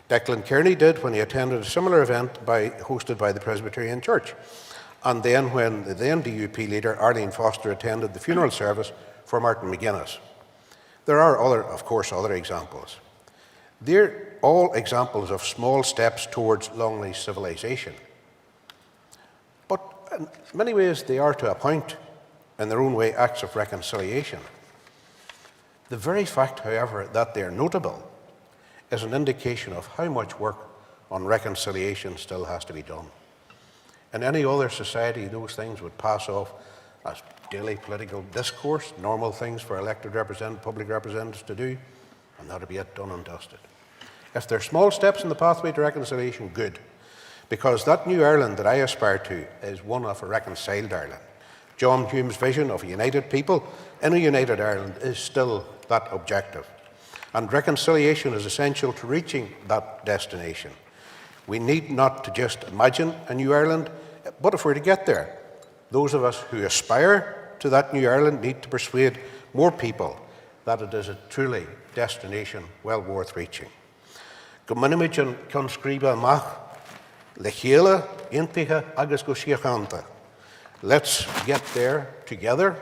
Declan Kearney did when he attended a similar event hosted by the Presbyterian Church. And then when the then DUP leader, Arlene Foster, attended the funeral service for Martin McGuinness. There are, of course, other examples. They're all examples of small steps towards long-range civilization. But in many ways, they are, to a point, in their own way, acts of reconciliation. The very fact, however, that they're notable is an indication of how much work on reconciliation still has to be done. In any other society, those things would pass off as daily political discourse, normal things for elected public representatives to do, and that'll be it, done and dusted. If there are small steps in the pathway to reconciliation, good, because that new Ireland that I aspire to is one of a reconciled Ireland. John Hume's vision of a united people in a united Ireland is still that objective. And reconciliation is essential to reaching that destination. We need not to just imagine a new Ireland, but if we're to get there, those of us who aspire to that new Ireland need to persuade more people that it is a truly destination well worth reaching. Go minimid an conscriba amach, le chéile, inticha agus go siachanta. Let's get there together,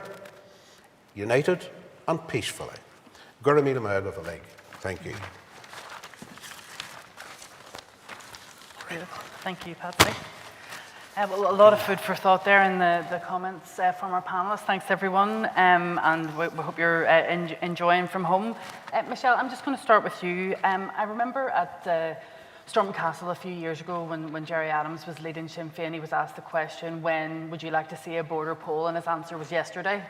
united and peacefully. Guramila Mag of a leg. Thank you. Great. Thank you, Patsy. Well, a lot of food for thought there in the comments from our panellists. Thanks, everyone, and we hope you're enjoying from home. Michelle, I'm just going to start with you. I remember at Stormont Castle a few years ago when Gerry Adams was leading Sinn Féin, he was asked the question, when would you like to see a border poll? And his answer was yesterday.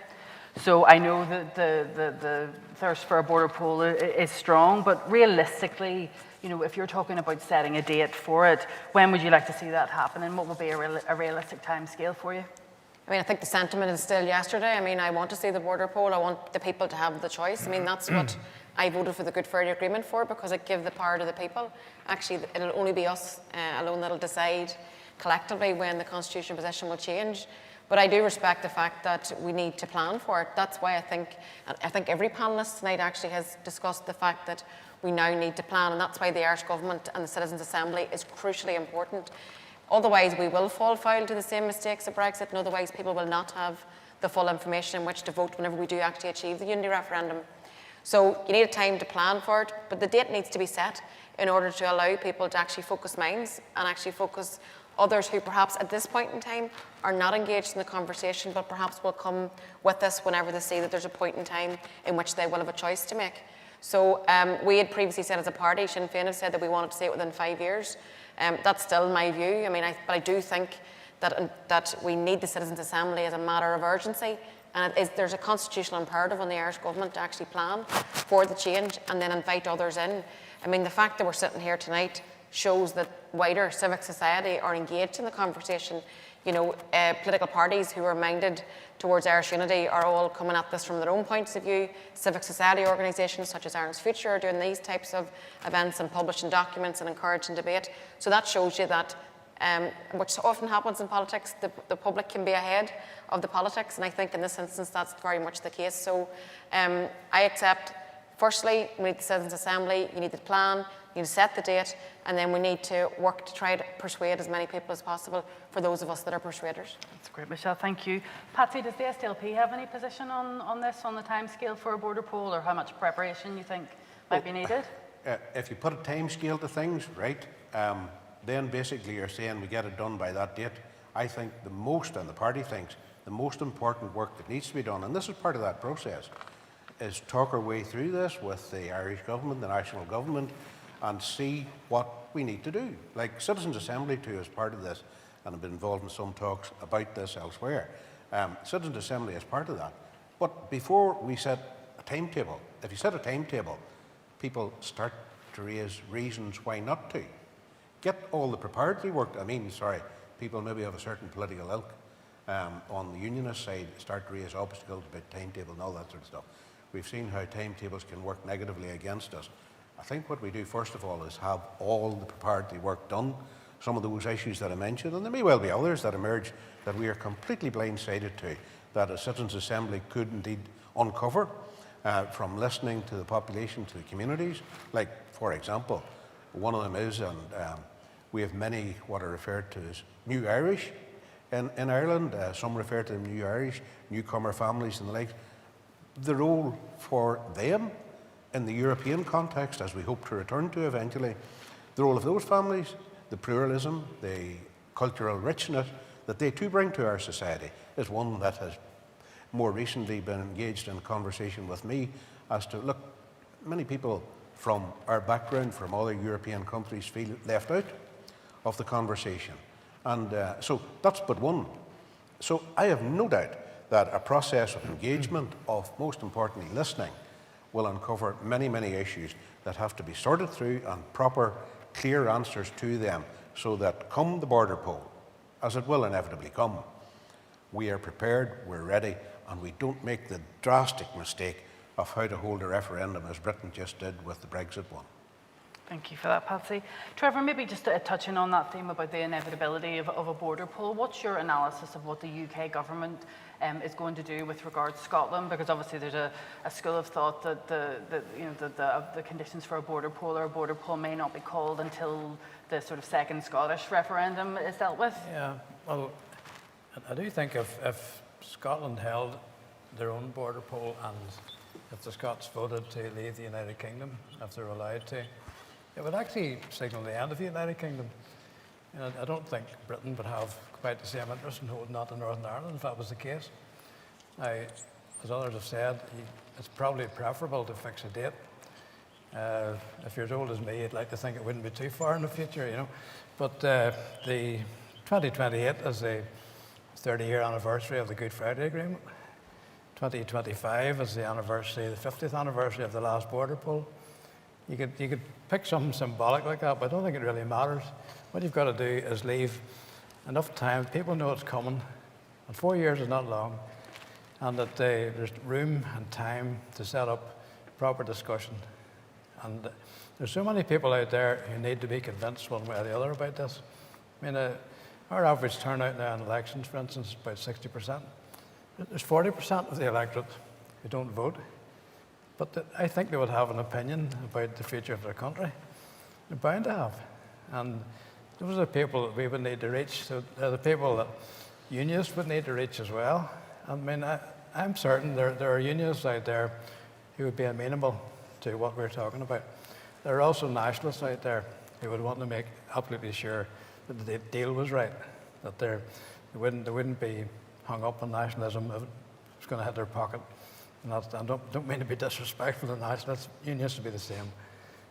So I know that the thirst for a border poll is strong, but realistically, you know, if you're talking about setting a date for it, when would you like to see that happen, and what would be a realistic time scale for you? I mean, I think the sentiment is still yesterday. I mean, I want to see the border poll. I want the people to have the choice. I mean, that's what I voted for the Good Friday Agreement for, because it gives the power to the people. Actually, it'll only be us alone that'll decide collectively when the constitutional position will change. But I do respect the fact that we need to plan for it. That's why I think every panellist tonight actually has discussed the fact that we now need to plan, and that's why the Irish Government and the Citizens' Assembly is crucially important. Otherwise, we will fall foul to the same mistakes of Brexit, and otherwise people will not have the full information in which to vote whenever we do actually achieve the unity referendum. So you need a time to plan for it, but the date needs to be set in order to allow people to actually focus minds and actually focus others who perhaps at this point in time are not engaged in the conversation, but perhaps will come with us whenever they see that there's a point in time in which they will have a choice to make. So we had previously said as a party, Sinn Féin have said that we wanted to see it within 5 years. That's still my view. I mean, but I do think that we need the Citizens' Assembly as a matter of urgency, and there's a constitutional imperative on the Irish Government to actually plan for the change and then invite others in. I mean, the fact that we're sitting here tonight shows that wider civic society are engaged in the conversation. You know, political parties who are minded towards Irish unity are all coming at this from their own points of view. Civic society organisations such as Ireland's Future are doing these types of events and publishing documents and encouraging debate. So that shows you that, which often happens in politics, the public can be ahead of the politics, and I think in this instance that's very much the case. So I accept, firstly, we need the Citizens' Assembly, you need the plan, you need to set the date, and then we need to work to try to persuade as many people as possible for those of us that are persuaders. That's great, Michelle, thank you. Patsy, does the SDLP have any position on this, on the timescale for a border poll, or how much preparation you think might be needed? If you put a time scale to things, right, then basically you're saying we get it done by that date. I think the most, and the party thinks, the most important work that needs to be done, and this is part of that process, is talk our way through this with the Irish government, the national government, and see what we need to do. Like Citizens' Assembly too is part of this, and I've been involved in some talks about this elsewhere. Citizens' Assembly is part of that. But before we set a timetable, if you set a timetable, people start to raise reasons why not to. Get all the preparatory work, people maybe have a certain political ilk on the unionist side, start to raise obstacles about timetable and all that sort of stuff. We've seen how timetables can work negatively against us. I think what we do first of all is have all the preparatory work done. Some of those issues that I mentioned, and there may well be others that emerge that we are completely blindsided to, that a Citizens' Assembly could indeed uncover from listening to the population, to the communities. Like, for example, one of them is, and we have many what are referred to as New Irish in Ireland. Some refer to them New Irish, newcomer families and the like. The role for them in the European context, as we hope to return to eventually, the role of those families, the pluralism, the cultural richness that they too bring to our society is one that has more recently been engaged in conversation with me as to, look, many people from our background, from other European countries, feel left out of the conversation. And so that's but one. So I have no doubt that a process of engagement, of most importantly listening, will uncover many, many issues that have to be sorted through and proper, clear answers to them so that come the border poll, as it will inevitably come, we are prepared, we're ready, and we don't make the drastic mistake of how to hold a referendum as Britain just did with the Brexit one. Thank you for that, Patsy. Trevor, maybe just touching on that theme about the inevitability of a border poll, what's your analysis of what the UK government is going to do with regard to Scotland? Because obviously there's a school of thought that the conditions for a border poll or a border poll may not be called until the sort of second Scottish referendum is dealt with. Yeah, well, I do think if Scotland held their own border poll and if the Scots voted to leave the United Kingdom, if they're allowed to, it would actually signal the end of the United Kingdom. You know, I don't think Britain would have quite the same interest in holding that in Northern Ireland if that was the case. Now, as others have said, it's probably preferable to fix a date. If you're as old as me, you'd like to think it wouldn't be too far in the future, you know. But the 2028 is the 30-year anniversary of the Good Friday Agreement. 2025 is the anniversary, the 50th anniversary of the last border poll. You could pick something symbolic like that, but I don't think it really matters. What you've got to do is leave enough time. People know it's coming. And 4 years is not long, and that there's room and time to set up proper discussion. And there's so many people out there who need to be convinced one way or the other about this. I mean, our average turnout now in elections, for instance, is about 60%. There's 40% of the electorate who don't vote, but I think they would have an opinion about the future of their country. They're bound to have. And those are the people that we would need to reach. So they're the people that unionists would need to reach as well. I mean, I'm certain there are unionists out there who would be amenable to what we're talking about. There are also nationalists out there who would want to make absolutely sure that the deal was right, that they wouldn't be hung up on nationalism if it's going to hit their pocket. And I don't mean to be disrespectful to nationalists, unions to be the same.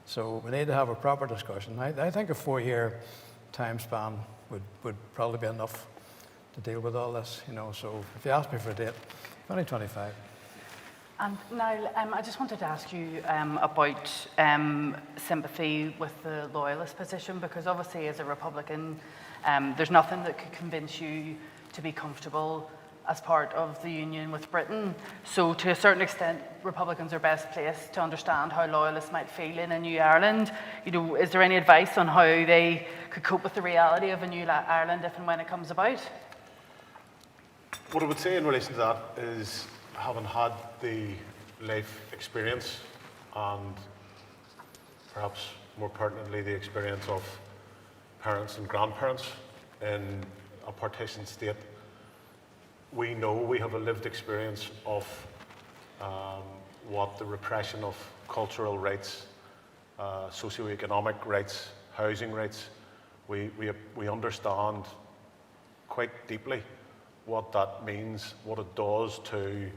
So we need to have a proper discussion. I think a 4-year time span would probably be enough to deal with all this, you know. So if you ask me for a date, 2025. And Niall, I just wanted to ask you about sympathy with the loyalist position, because obviously as a Republican, there's nothing that could convince you to be comfortable as part of the union with Britain. So to a certain extent, Republicans are best placed to understand how loyalists might feel in a new Ireland. You know, is there any advice on how they could cope with the reality of a new Ireland if and when it comes about? What I would say in relation to that is, having had the life experience and perhaps more pertinently the experience of parents and grandparents in a partition state, we know, we have a lived experience of what the repression of cultural rights, socioeconomic rights, housing rights, we understand quite deeply what that means, what it does to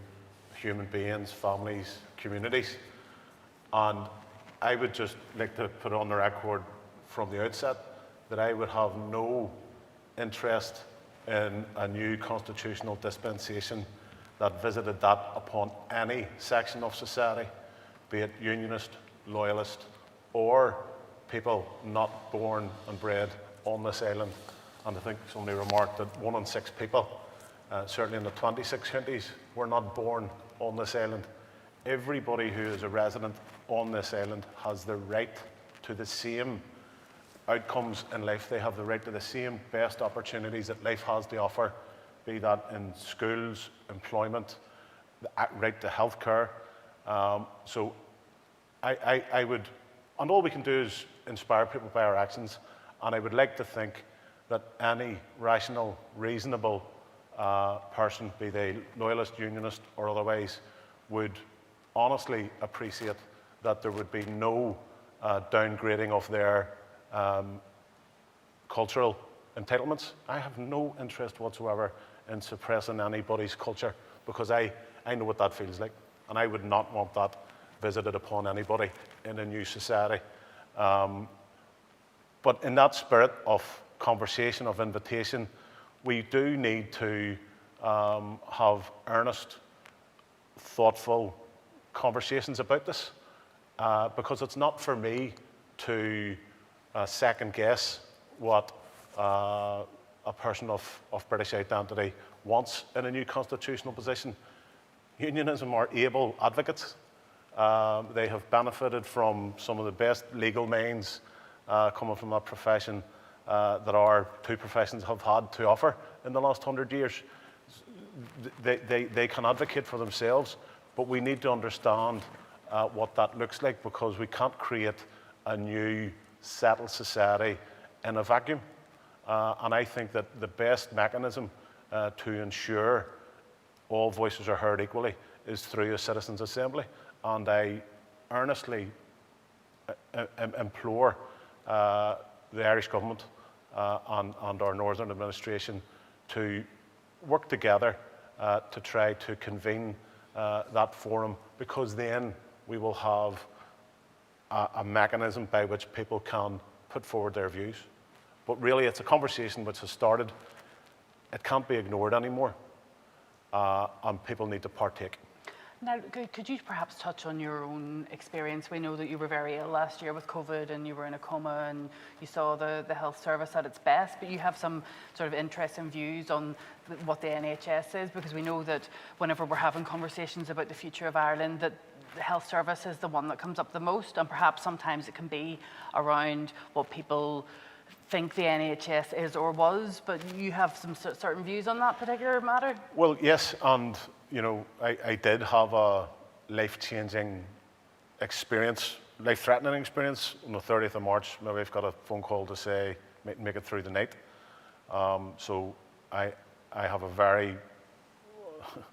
human beings, families, communities. And I would just like to put on the record from the outset that I would have no interest in a new constitutional dispensation that visited that upon any section of society, be it unionist, loyalist, or people not born and bred on this island. And I think somebody remarked that 1 in 6 people, certainly in the 2600s, were not born on this island. Everybody who is a resident on this island has the right to the same outcomes in life. They have the right to the same best opportunities that life has to offer, be that in schools, employment, the right to healthcare. So I would, and all we can do is inspire people by our actions. And I would like to think that any rational, reasonable person, be they loyalist, unionist, or otherwise, would honestly appreciate that there would be no downgrading of their cultural entitlements. I have no interest whatsoever in suppressing anybody's culture, because I know what that feels like, and I would not want that visited upon anybody in a new society. But in that spirit of conversation, of invitation, we do need to have earnest, thoughtful conversations about this, because it's not for me to second guess what a person of British identity wants in a new constitutional position. Unionism are able advocates. They have benefited from some of the best legal minds coming from that profession that our two professions have had to offer in the last 100 years. They can advocate for themselves, but we need to understand what that looks like, because we can't create a new settled society in a vacuum. And I think that the best mechanism to ensure all voices are heard equally is through a citizens' assembly. And I earnestly implore the Irish government and our Northern administration to work together to try to convene that forum, because then we will have a mechanism by which people can put forward their views. But really, it's a conversation which has started. It can't be ignored anymore, and people need to partake. Now, could you perhaps touch on your own experience? We know that you were very ill last year with COVID and you were in a coma and you saw the health service at its best, but you have some sort of interesting views on what the NHS is, because we know that whenever we're having conversations about the future of Ireland, that the health service is the one that comes up the most, and perhaps sometimes it can be around what people think the NHS is or was, but you have some certain views on that particular matter? Well, yes, and you know, I did have a life-changing experience, life-threatening experience. On the 30th of March, my wife got a phone call to say, make it through the night. So I have a very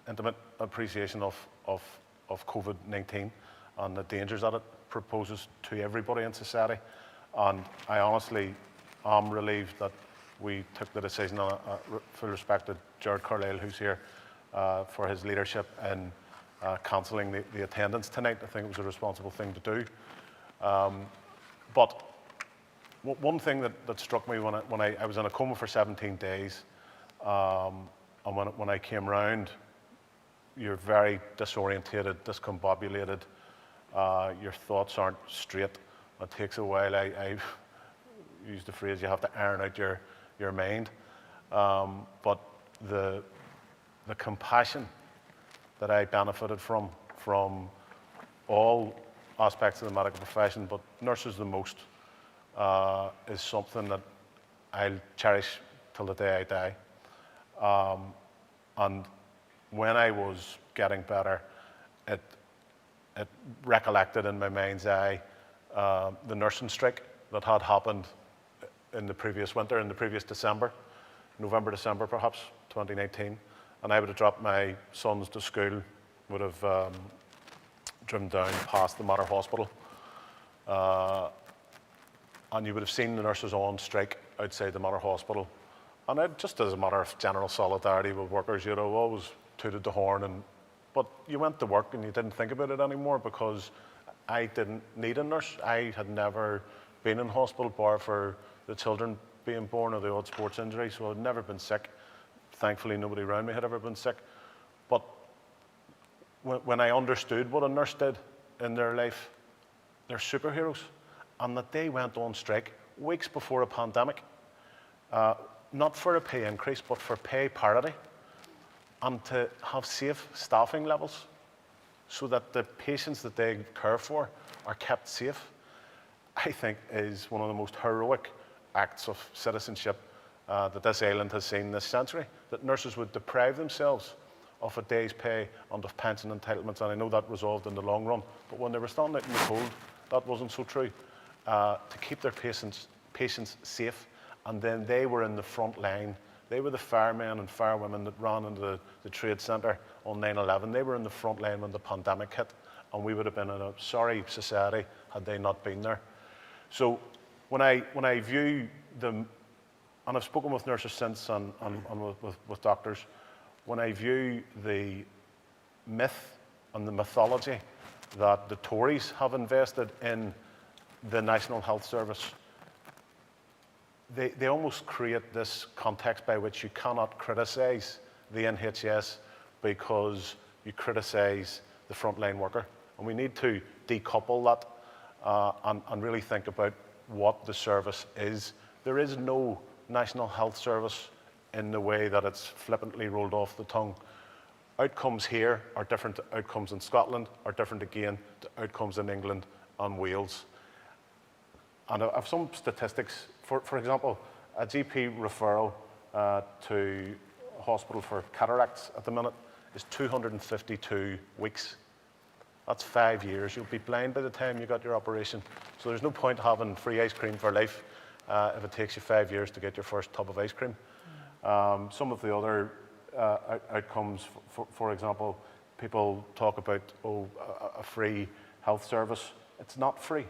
intimate appreciation of COVID-19 and the dangers that it proposes to everybody in society. And I honestly am relieved that we took the decision, full respect to Gerard Carlisle, who's here, for his leadership in cancelling the attendance tonight. I think it was a responsible thing to do. But one thing that struck me when I was in a coma for 17 days, and when I came round, you're very disorientated, discombobulated, your thoughts aren't straight. It takes a while. I use the phrase, you have to iron out your mind. But the compassion that I benefited from all aspects of the medical profession, but nurses the most, is something that I'll cherish till the day I die. And when I was getting better, it recollected in my mind's eye the nursing strike that had happened in the previous winter, in the previous December, November, December perhaps, 2019. And I would have dropped my sons to school, would have driven down past the Mater Hospital. And you would have seen the nurses on strike outside the Mater Hospital. And just as a matter of general solidarity with workers, you'd have always tooted the horn. But you went to work and you didn't think about it anymore, because I didn't need a nurse. I had never been in hospital, bar for the children being born or the odd sports injury, so I'd never been sick. Thankfully, nobody around me had ever been sick. But when I understood what a nurse did in their life, they're superheroes. And that they went on strike weeks before a pandemic, not for a pay increase, but for pay parity, and to have safe staffing levels so that the patients that they care for are kept safe, I think is one of the most heroic acts of citizenship that this island has seen this century. That nurses would deprive themselves of a day's pay and of pension entitlements, and I know that resolved in the long run, but when they were standing out in the cold, that wasn't so true. To keep their patients safe, and then they were in the front line. They were the firemen and firewomen that ran into the trade centre on 9/11. They were in the front line when the pandemic hit, and we would have been in a sorry society had they not been there. So when I view them, and I've spoken with nurses since and with doctors, when I view the myth and the mythology that the Tories have invested in the National Health Service, they almost create this context by which you cannot criticise the NHS because you criticise the frontline worker. And we need to decouple that and really think about what the service is. There is no National Health Service in the way that it's flippantly rolled off the tongue. Outcomes here are different to outcomes in Scotland, are different again to outcomes in England and Wales. And I have some statistics. For example, a GP referral to a hospital for cataracts at the minute is 252 weeks. That's 5 years. You'll be blind by the time you got your operation. So there's no point having free ice cream for life if it takes you 5 years to get your first tub of ice cream. Some of the other outcomes, for example, people talk about a free health service. It's not free.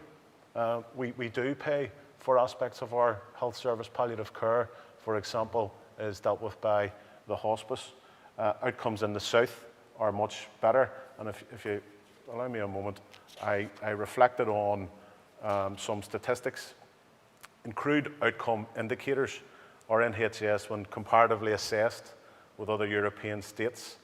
We do pay for aspects of our health service. Palliative care, for example, is dealt with by the hospice. Outcomes in the south are much better. And if you allow me a moment, I reflected on some statistics. In crude outcome indicators, our NHS, when comparatively assessed with other European states,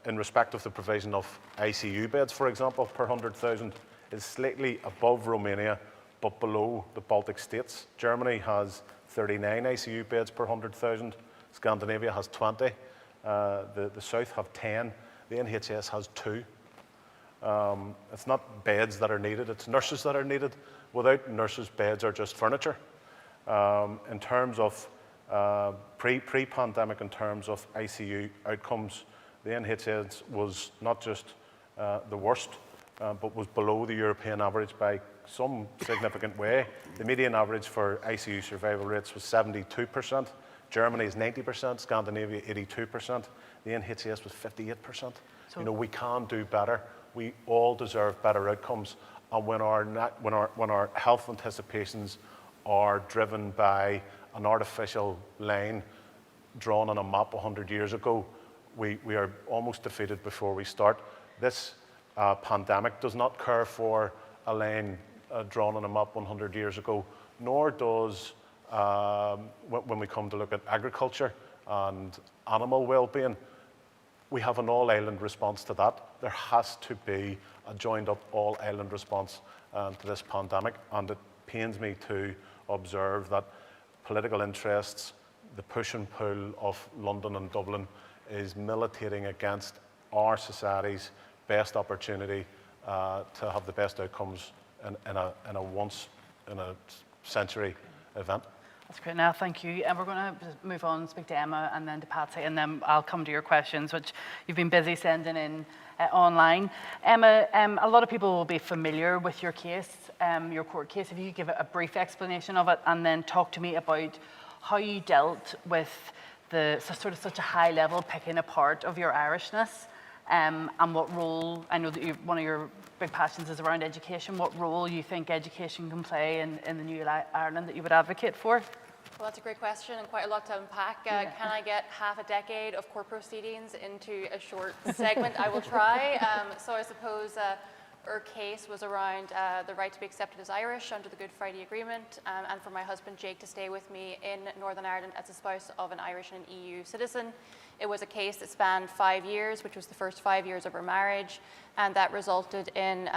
in respect of the provision of ICU beds, for example, per 100,000, is slightly above Romania, but below the Baltic states. Germany has 39 ICU beds per 100,000. Scandinavia has 20. The South have 10. The NHS has 2. It's not beds that are needed, it's nurses that are needed. Without nurses, beds are just furniture. In terms of pre-pandemic, in terms of ICU outcomes, the NHS was not just the worst, but was below the European average by some significant way. The median average for ICU survival rates was 72%. Germany is 90%, Scandinavia 82%. The NHS was 58%. You know, we can do better. We all deserve better outcomes. And when our health anticipations are driven by an artificial line drawn on a map 100 years ago, we are almost defeated before we start. This pandemic does not care for a line drawn on a map 100 years ago, nor does, when we come to look at agriculture and animal well-being, we have an all-island response to that. There has to be a joined-up all-island response to this pandemic, and it pains me to observe that political interests, the push and pull of London and Dublin, is militating against our society's best opportunity to have the best outcomes in a once-in-a-century event. That's great. Now, thank you. And we're going to move on and speak to Emma and then to Patsy, and then I'll come to your questions, which you've been busy sending in online. Emma, a lot of people will be familiar with your case, your court case. If you could give a brief explanation of it, and then talk to me about how you dealt with such a high level picking apart of your Irishness, and what role, I know that one of your big passions is around education, what role you think education can play in the new Ireland that you would advocate for? Well, that's a great question and quite a lot to unpack. Can I get half a decade of court proceedings into a short segment? I will try. So I suppose our case was around the right to be accepted as Irish under the Good Friday Agreement, and for my husband Jake to stay with me in Northern Ireland as a spouse of an Irish and EU citizen. It was a case that spanned 5 years, which was the first 5 years of our marriage, and that resulted in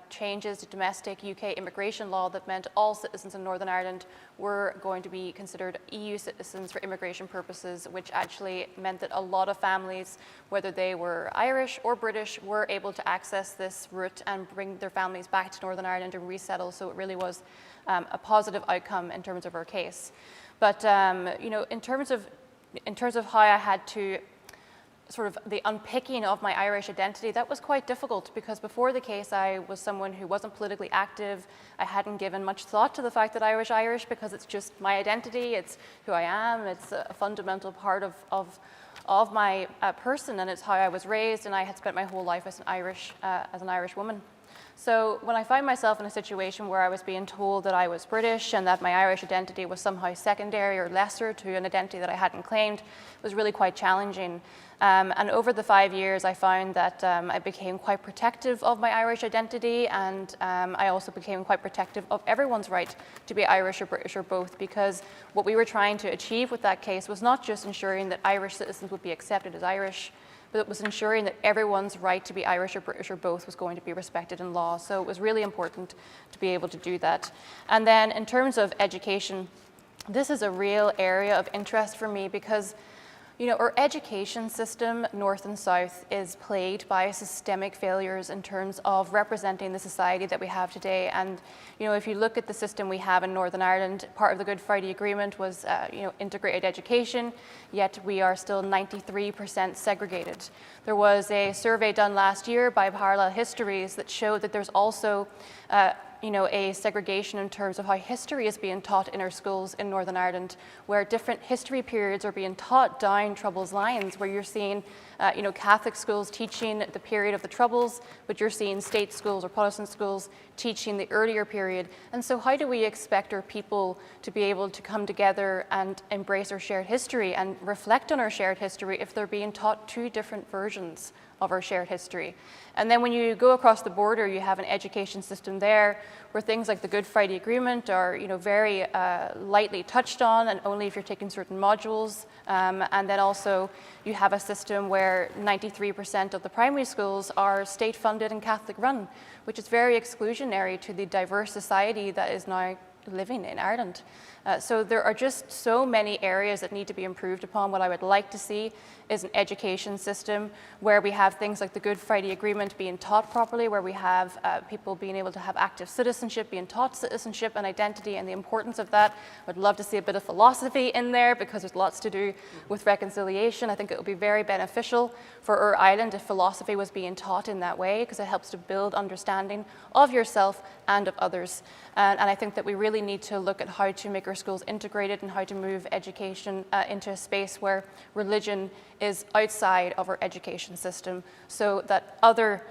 changes to domestic UK immigration law that meant all citizens in Northern Ireland were going to be considered EU citizens for immigration purposes, which actually meant that a lot of families, whether they were Irish or British, were able to access this route and bring their families back to Northern Ireland and resettle. So it really was a positive outcome in terms of our case. But you know, in terms of how I had to sort of the unpicking of my Irish identity, that was quite difficult, because before the case I was someone who wasn't politically active. I hadn't given much thought to the fact that I was Irish, because it's just my identity, it's who I am, it's a fundamental part of my person, and it's how I was raised, and I had spent my whole life as an Irish woman. So when I found myself in a situation where I was being told that I was British and that my Irish identity was somehow secondary or lesser to an identity that I hadn't claimed, it was really quite challenging. And over the 5 years, I found that I became quite protective of my Irish identity, and I also became quite protective of everyone's right to be Irish or British or both, because what we were trying to achieve with that case was not just ensuring that Irish citizens would be accepted as Irish, but it was ensuring that everyone's right to be Irish or British or both was going to be respected in law. So it was really important to be able to do that. And then in terms of education, this is a real area of interest for me, because you know, our education system, north and south, is plagued by systemic failures in terms of representing the society that we have today. And you know, if you look at the system we have in Northern Ireland, part of the Good Friday Agreement was you know, integrated education, yet we are still 93% segregated. There was a survey done last year by Parallel Histories that showed that there's also you know, a segregation in terms of how history is being taught in our schools in Northern Ireland, where different history periods are being taught down Troubles lines, where you're seeing you know, Catholic schools teaching the period of the Troubles, but you're seeing state schools or Protestant schools teaching the earlier period. And so how do we expect our people to be able to come together and embrace our shared history and reflect on our shared history if they're being taught two different versions of our shared history. And then when you go across the border, you have an education system there where things like the Good Friday Agreement are, very lightly touched on, and only if you're taking certain modules. And then also you have a system where 93% of the primary schools are state-funded and Catholic-run, which is very exclusionary to the diverse society that is now living in Ireland. So there are just so many areas that need to be improved upon. What I would like to see is an education system where we have things like the Good Friday Agreement being taught properly, where we have people being able to have active citizenship, being taught citizenship and identity and the importance of that. I would love to see a bit of philosophy in there because there's lots to do with reconciliation. I think it would be very beneficial for our island if philosophy was being taught in that way, because it helps to build understanding of yourself and of others. And I think that we really need to look at how to make our schools integrated and how to move education into a space where religion is outside of our education system, so that other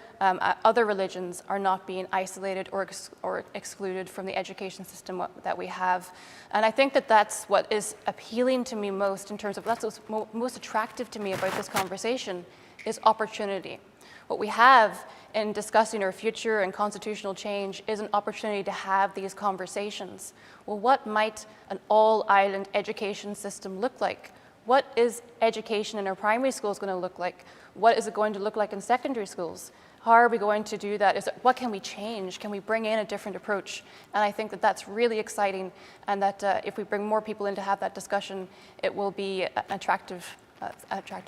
religions are not being isolated or excluded from the education system that we have. And I think that that's what is appealing to me most in terms of, that's what's most attractive to me about this conversation, is opportunity. What we have in discussing our future and constitutional change is an opportunity to have these conversations. Well, what might an all-island education system look like? What is education in our primary schools going to look like? What is it going to look like in secondary schools? How are we going to do that? What can we change? Can we bring in a different approach? And I think that that's really exciting, and that if we bring more people in to have that discussion, it will be an attractive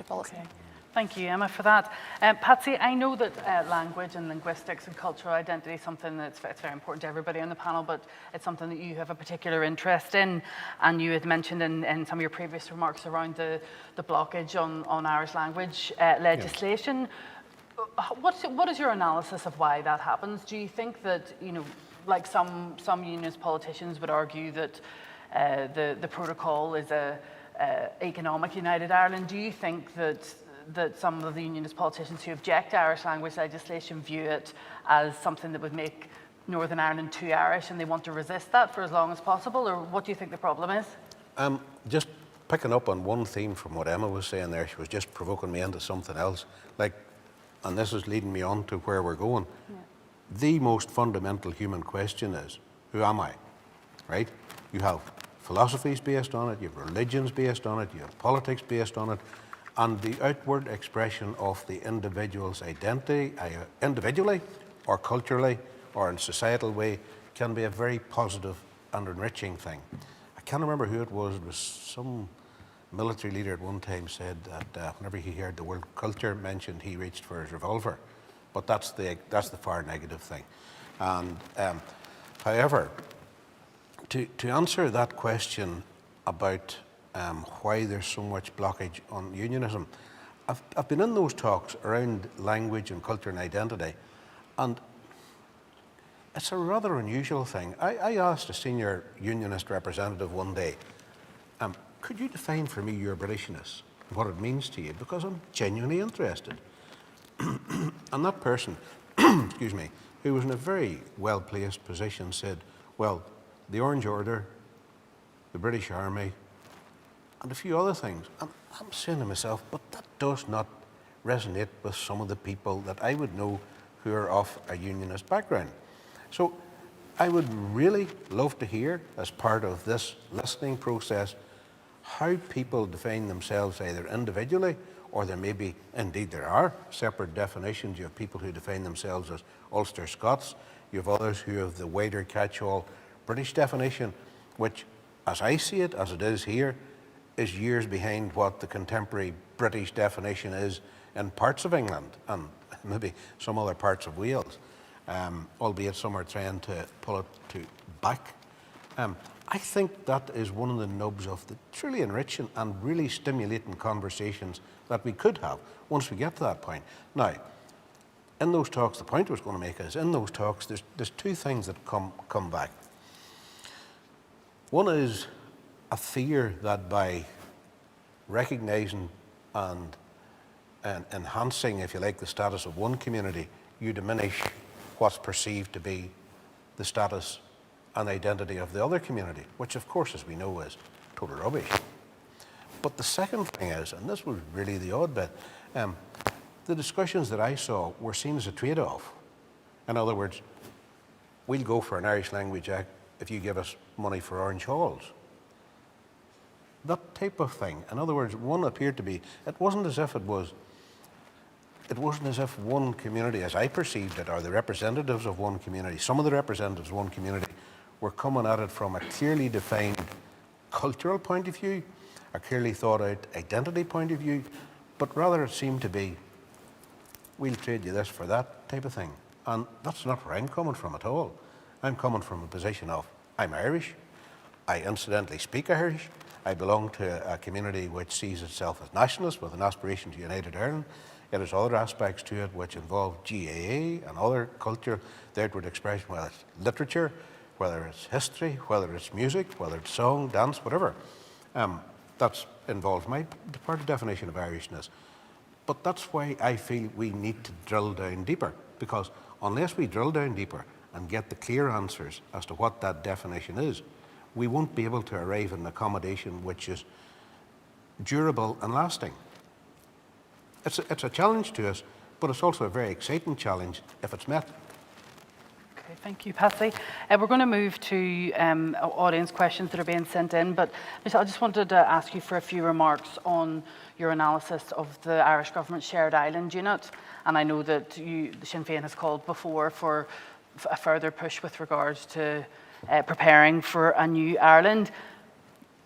policy. Okay. Thank you, Emma, for that. Patsy, I know that language and linguistics and cultural identity is something that's very important to everybody on the panel, but it's something that you have a particular interest in, and you had mentioned in some of your previous remarks around the blockage on Irish language legislation. Yeah. What is your analysis of why that happens? Do you think that, like some unionist politicians would argue that the protocol is a economic united Ireland? Do you think that some of the unionist politicians who object to Irish language legislation view it as something that would make Northern Ireland too Irish, and they want to resist that for as long as possible? Or what do you think the problem is? Just picking up on one theme from what Emma was saying there, she was just provoking me into something else. And this is leading me on to where we're going. Yeah. The most fundamental human question is, who am I? Right? You have philosophies based on it, you have religions based on it, you have politics based on it, and the outward expression of the individual's identity, individually or culturally or in societal way, can be a very positive and enriching thing. I can't remember who it was some military leader at one time said that whenever he heard the word culture mentioned, he reached for his revolver. But that's the far negative thing. And however, to answer that question about why there's so much blockage on unionism, I've been in those talks around language and culture and identity, and it's a rather unusual thing. I asked a senior unionist representative one day, could you define for me your Britishness, what it means to you, because I'm genuinely interested. And that person, excuse me, who was in a very well-placed position, said, well, the Orange Order, the British Army, and a few other things. I'm saying to myself, but that does not resonate with some of the people that I would know who are of a unionist background. So I would really love to hear, as part of this listening process, how people define themselves either individually, or there may be, indeed there are, separate definitions. You have people who define themselves as Ulster Scots. You have others who have the wider catch-all British definition, which, as I see it, as it is here, is years behind what the contemporary British definition is in parts of England and maybe some other parts of Wales, albeit some are trying to pull it back. I think that is one of the nubs of the truly enriching and really stimulating conversations that we could have once we get to that point. Now, in those talks, the point I was going to make is, in those talks, there's two things that come back. One is a fear that by recognising and enhancing, if you like, the status of one community, you diminish what's perceived to be the status and identity of the other community, which of course, as we know, is total rubbish. But the second thing is, and this was really the odd bit, the discussions that I saw were seen as a trade-off. In other words, we'll go for an Irish Language Act if you give us money for orange halls. That type of thing. In other words, one appeared to be, it wasn't as if one community, as I perceived it, or the representatives of one community, some of the representatives of one community were coming at it from a clearly defined cultural point of view, a clearly thought out identity point of view, but rather it seemed to be, we'll trade you this for that type of thing. And that's not where I'm coming from at all. I'm coming from a position of, I'm Irish, I incidentally speak Irish, I belong to a community which sees itself as nationalist with an aspiration to united Ireland. It has other aspects to it which involve GAA and other culture, the outward expression, whether it's literature, whether it's history, whether it's music, whether it's song, dance, whatever. That involves my part of definition of Irishness. But that's why I feel we need to drill down deeper, because unless we drill down deeper and get the clear answers as to what that definition is, we won't be able to arrive at an accommodation which is durable and lasting. It's a challenge to us, but it's also a very exciting challenge if it's met. Okay, thank you, Patsy. We're going to move to audience questions that are being sent in, but Michelle, I just wanted to ask you for a few remarks on your analysis of the Irish Government Shared Island Unit. And I know that Sinn Féin has called before for a further push with regards to preparing for a new Ireland.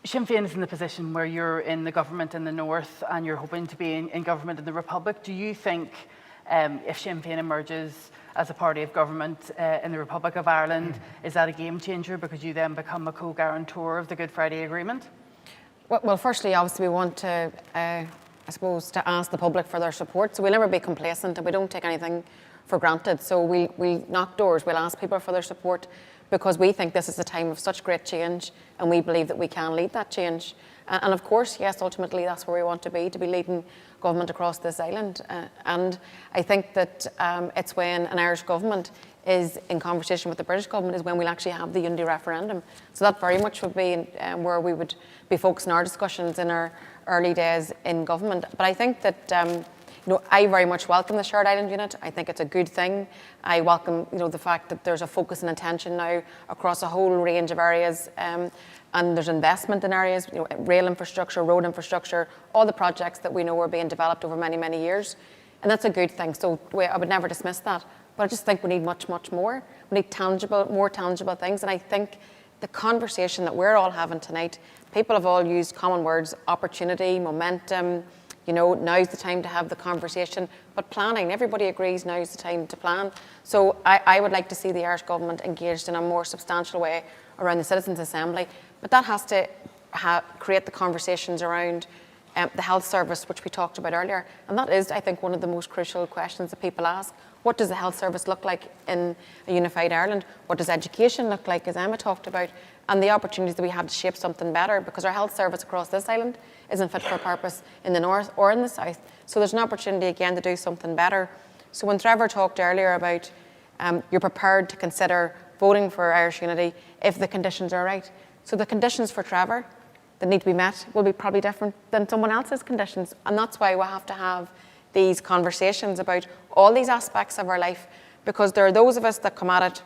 Sinn Féin is in the position where you're in the government in the north and you're hoping to be in government in the Republic. Do you think if Sinn Féin emerges as a party of government in the Republic of Ireland, is that a game changer because you then become a co-guarantor of the Good Friday Agreement? Well, firstly, obviously, we want to, I suppose, to ask the public for their support. So we'll never be complacent and we don't take anything for granted. So we'll knock doors, we'll ask people for their support because we think this is a time of such great change and we believe that we can lead that change. And of course, yes, ultimately, that's where we want to be leading government across this island. And I think that it's when an Irish government is in conversation with the British government is when we'll actually have the unity referendum. So that very much would be where we would be focusing our discussions in our early days in government. But I think that I very much welcome the Shared Island Unit. I think it's a good thing. I welcome the fact that there's a focus and intention now across a whole range of areas. And there's investment in areas, rail infrastructure, road infrastructure, all the projects that we know are being developed over many, many years. And that's a good thing. So I would never dismiss that. But I just think we need much, much more. We need more tangible things. And I think the conversation that we're all having tonight, people have all used common words, opportunity, momentum, now's the time to have the conversation. But planning, everybody agrees now's the time to plan. So I would like to see the Irish government engaged in a more substantial way around the Citizens' Assembly. But that has to create the conversations around the health service, which we talked about earlier. And that is, I think, one of the most crucial questions that people ask. What does the health service look like in a unified Ireland? What does education look like, as Emma talked about? And the opportunities that we have to shape something better, because our health service across this island isn't fit for purpose in the north or in the south. So there's an opportunity again to do something better. So when Trevor talked earlier about you're prepared to consider voting for Irish unity if the conditions are right. So the conditions for Trevor that need to be met will be probably different than someone else's conditions. And that's why we have to have these conversations about all these aspects of our life, because there are those of us that come at it,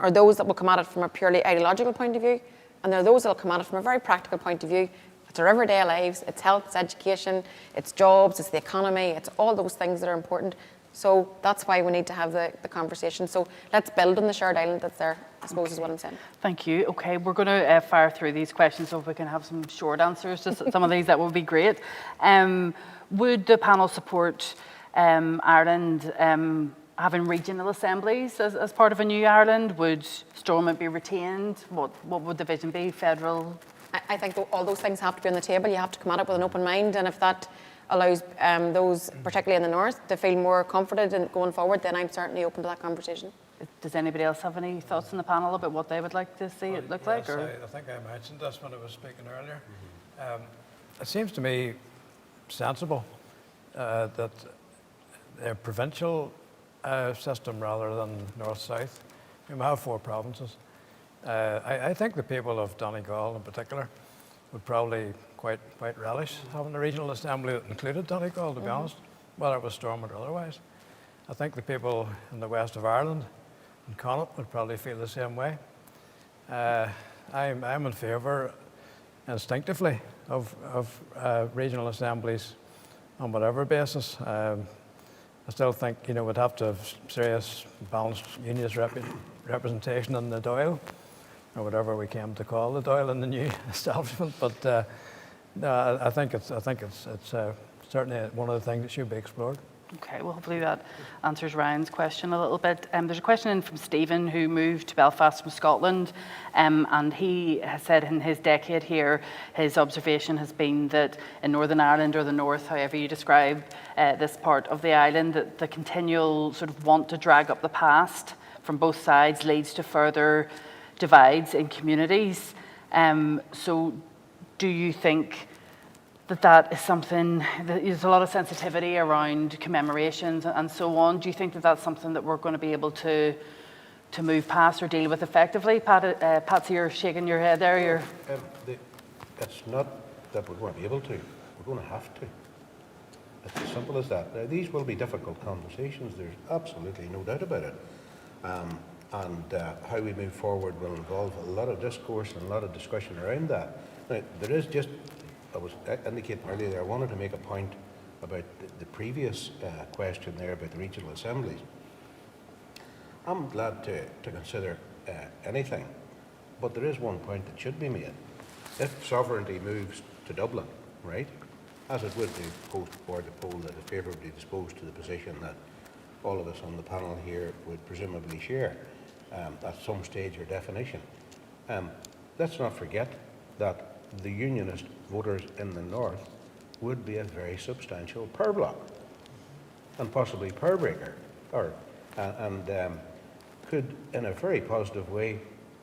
or those that will come at it from a purely ideological point of view, and there are those that will come at it from a very practical point of view. It's our everyday lives, it's health, it's education, it's jobs, it's the economy, it's all those things that are important. So that's why we need to have the conversation. So let's build on the shared island that's there, I suppose, is what I'm saying. Thank you. Okay, we're going to fire through these questions, so if we can have some short answers to some of these, that would be great. Would the panel support Ireland having regional assemblies as part of a new Ireland? Would Stormont be retained? What would the vision be? Federal? I think all those things have to be on the table. You have to come at it with an open mind, and if that allows those, particularly in the north, to feel more comforted in going forward, then I'm certainly open to that conversation. Does anybody else have any thoughts in the panel about what they would like to see it look like? Or? I think I mentioned this when I was speaking earlier. It seems to me sensible that a provincial system rather than north-south. We have 4 provinces. I think the people of Donegal in particular would probably quite relish having a regional assembly that included Donegal, to be honest. whether it was Stormont or otherwise. I think the people in the west of Ireland and Connaught would probably feel the same way. I'm in favour, instinctively, of regional assemblies on whatever basis. I still think, we'd have to have serious balanced unionist representation in the Dáil, or whatever we came to call the Dáil in the new establishment. But no, I think it's certainly one of the things that should be explored. Okay, well, hopefully that answers Ryan's question a little bit. There's a question in from Stephen, who moved to Belfast from Scotland, and he has said in his decade here, his observation has been that in Northern Ireland, or the North, however you describe this part of the island, that the continual sort of want to drag up the past from both sides leads to further divides in communities. So do you think that is something, that there's a lot of sensitivity around commemorations and so on? Do you think that that's something that we're going to be able to move past or deal with effectively? Patsy, you're shaking your head there. It's not that we're going to be able to, we're going to have to. It's as simple as that. Now, these will be difficult conversations, there's absolutely no doubt about it. And how we move forward will involve a lot of discourse and a lot of discussion around that. Now, there is just, I was indicating earlier there, I wanted to make a point about the previous question there about the regional assemblies. I'm glad to consider anything, but there is one point that should be made. If sovereignty moves to Dublin, right, as it would do post-Board of Poll, that is favourably disposed to the position that all of us on the panel here would presumably share at some stage or definition. Let's not forget that the unionist voters in the north would be a very substantial power bloc and possibly power breaker, and could in a very positive way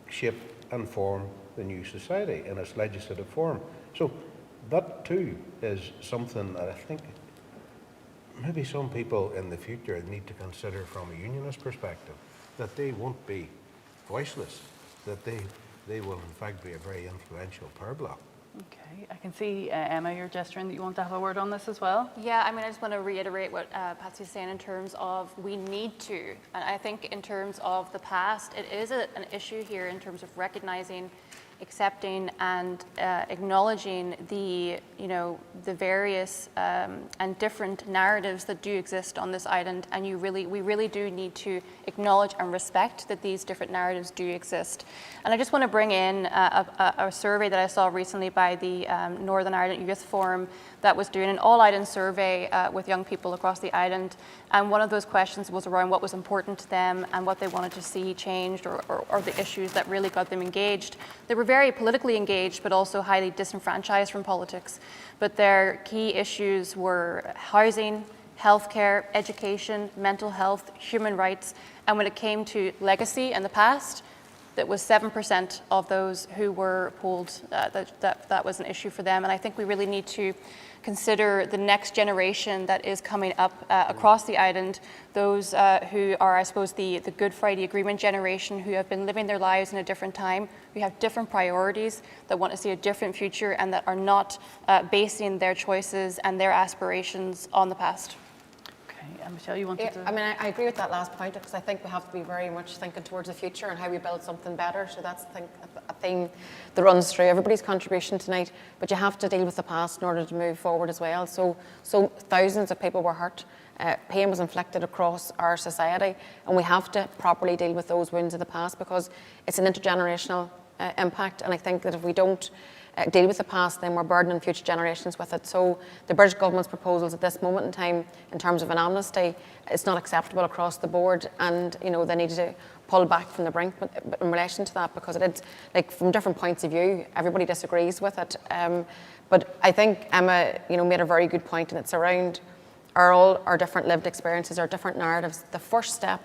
shape and form the new society in its legislative form. So that too is something that I think maybe some people in the future need to consider from a unionist perspective, that they won't be voiceless, that they will in fact be a very influential power bloc. Okay, I can see, Emma, you're gesturing that you want to have a word on this as well. Yeah, I mean, I just want to reiterate what Patsy's saying in terms of we need to. And I think in terms of the past, it is an issue here in terms of recognizing, accepting and acknowledging the various and different narratives that do exist on this island, and we really do need to acknowledge and respect that these different narratives do exist. And I just want to bring in a survey that I saw recently by the Northern Ireland Youth Forum that was doing an all-island survey with young people across the island, and one of those questions was around what was important to them and what they wanted to see changed, or the issues that really got them engaged. They were very politically engaged, but also highly disenfranchised from politics. But their key issues were housing, healthcare, education, mental health, human rights, and when it came to legacy in the past, that was 7% of those who were polled that was an issue for them. And I think we really need to consider the next generation that is coming up across the island, those who are, I suppose, the Good Friday Agreement generation, who have been living their lives in a different time, who have different priorities, that want to see a different future, and that are not basing their choices and their aspirations on the past. Okay, Michelle, you wanted to... I mean, I agree with that last point, because I think we have to be very much thinking towards the future and how we build something better. So that's a theme that runs through everybody's contribution tonight. But you have to deal with the past in order to move forward as well. So thousands of people were hurt. Pain was inflicted across our society, and we have to properly deal with those wounds of the past, because it's an intergenerational impact. And I think that if we don't deal with the past, then we're burdening future generations with it. So the British government's proposals at this moment in time, in terms of an amnesty, it's not acceptable across the board, and they need to pull back from the brink in relation to that, because it's like, from different points of view, everybody disagrees with it. But I think Emma, made a very good point, and it's around all our different lived experiences, our different narratives. The first step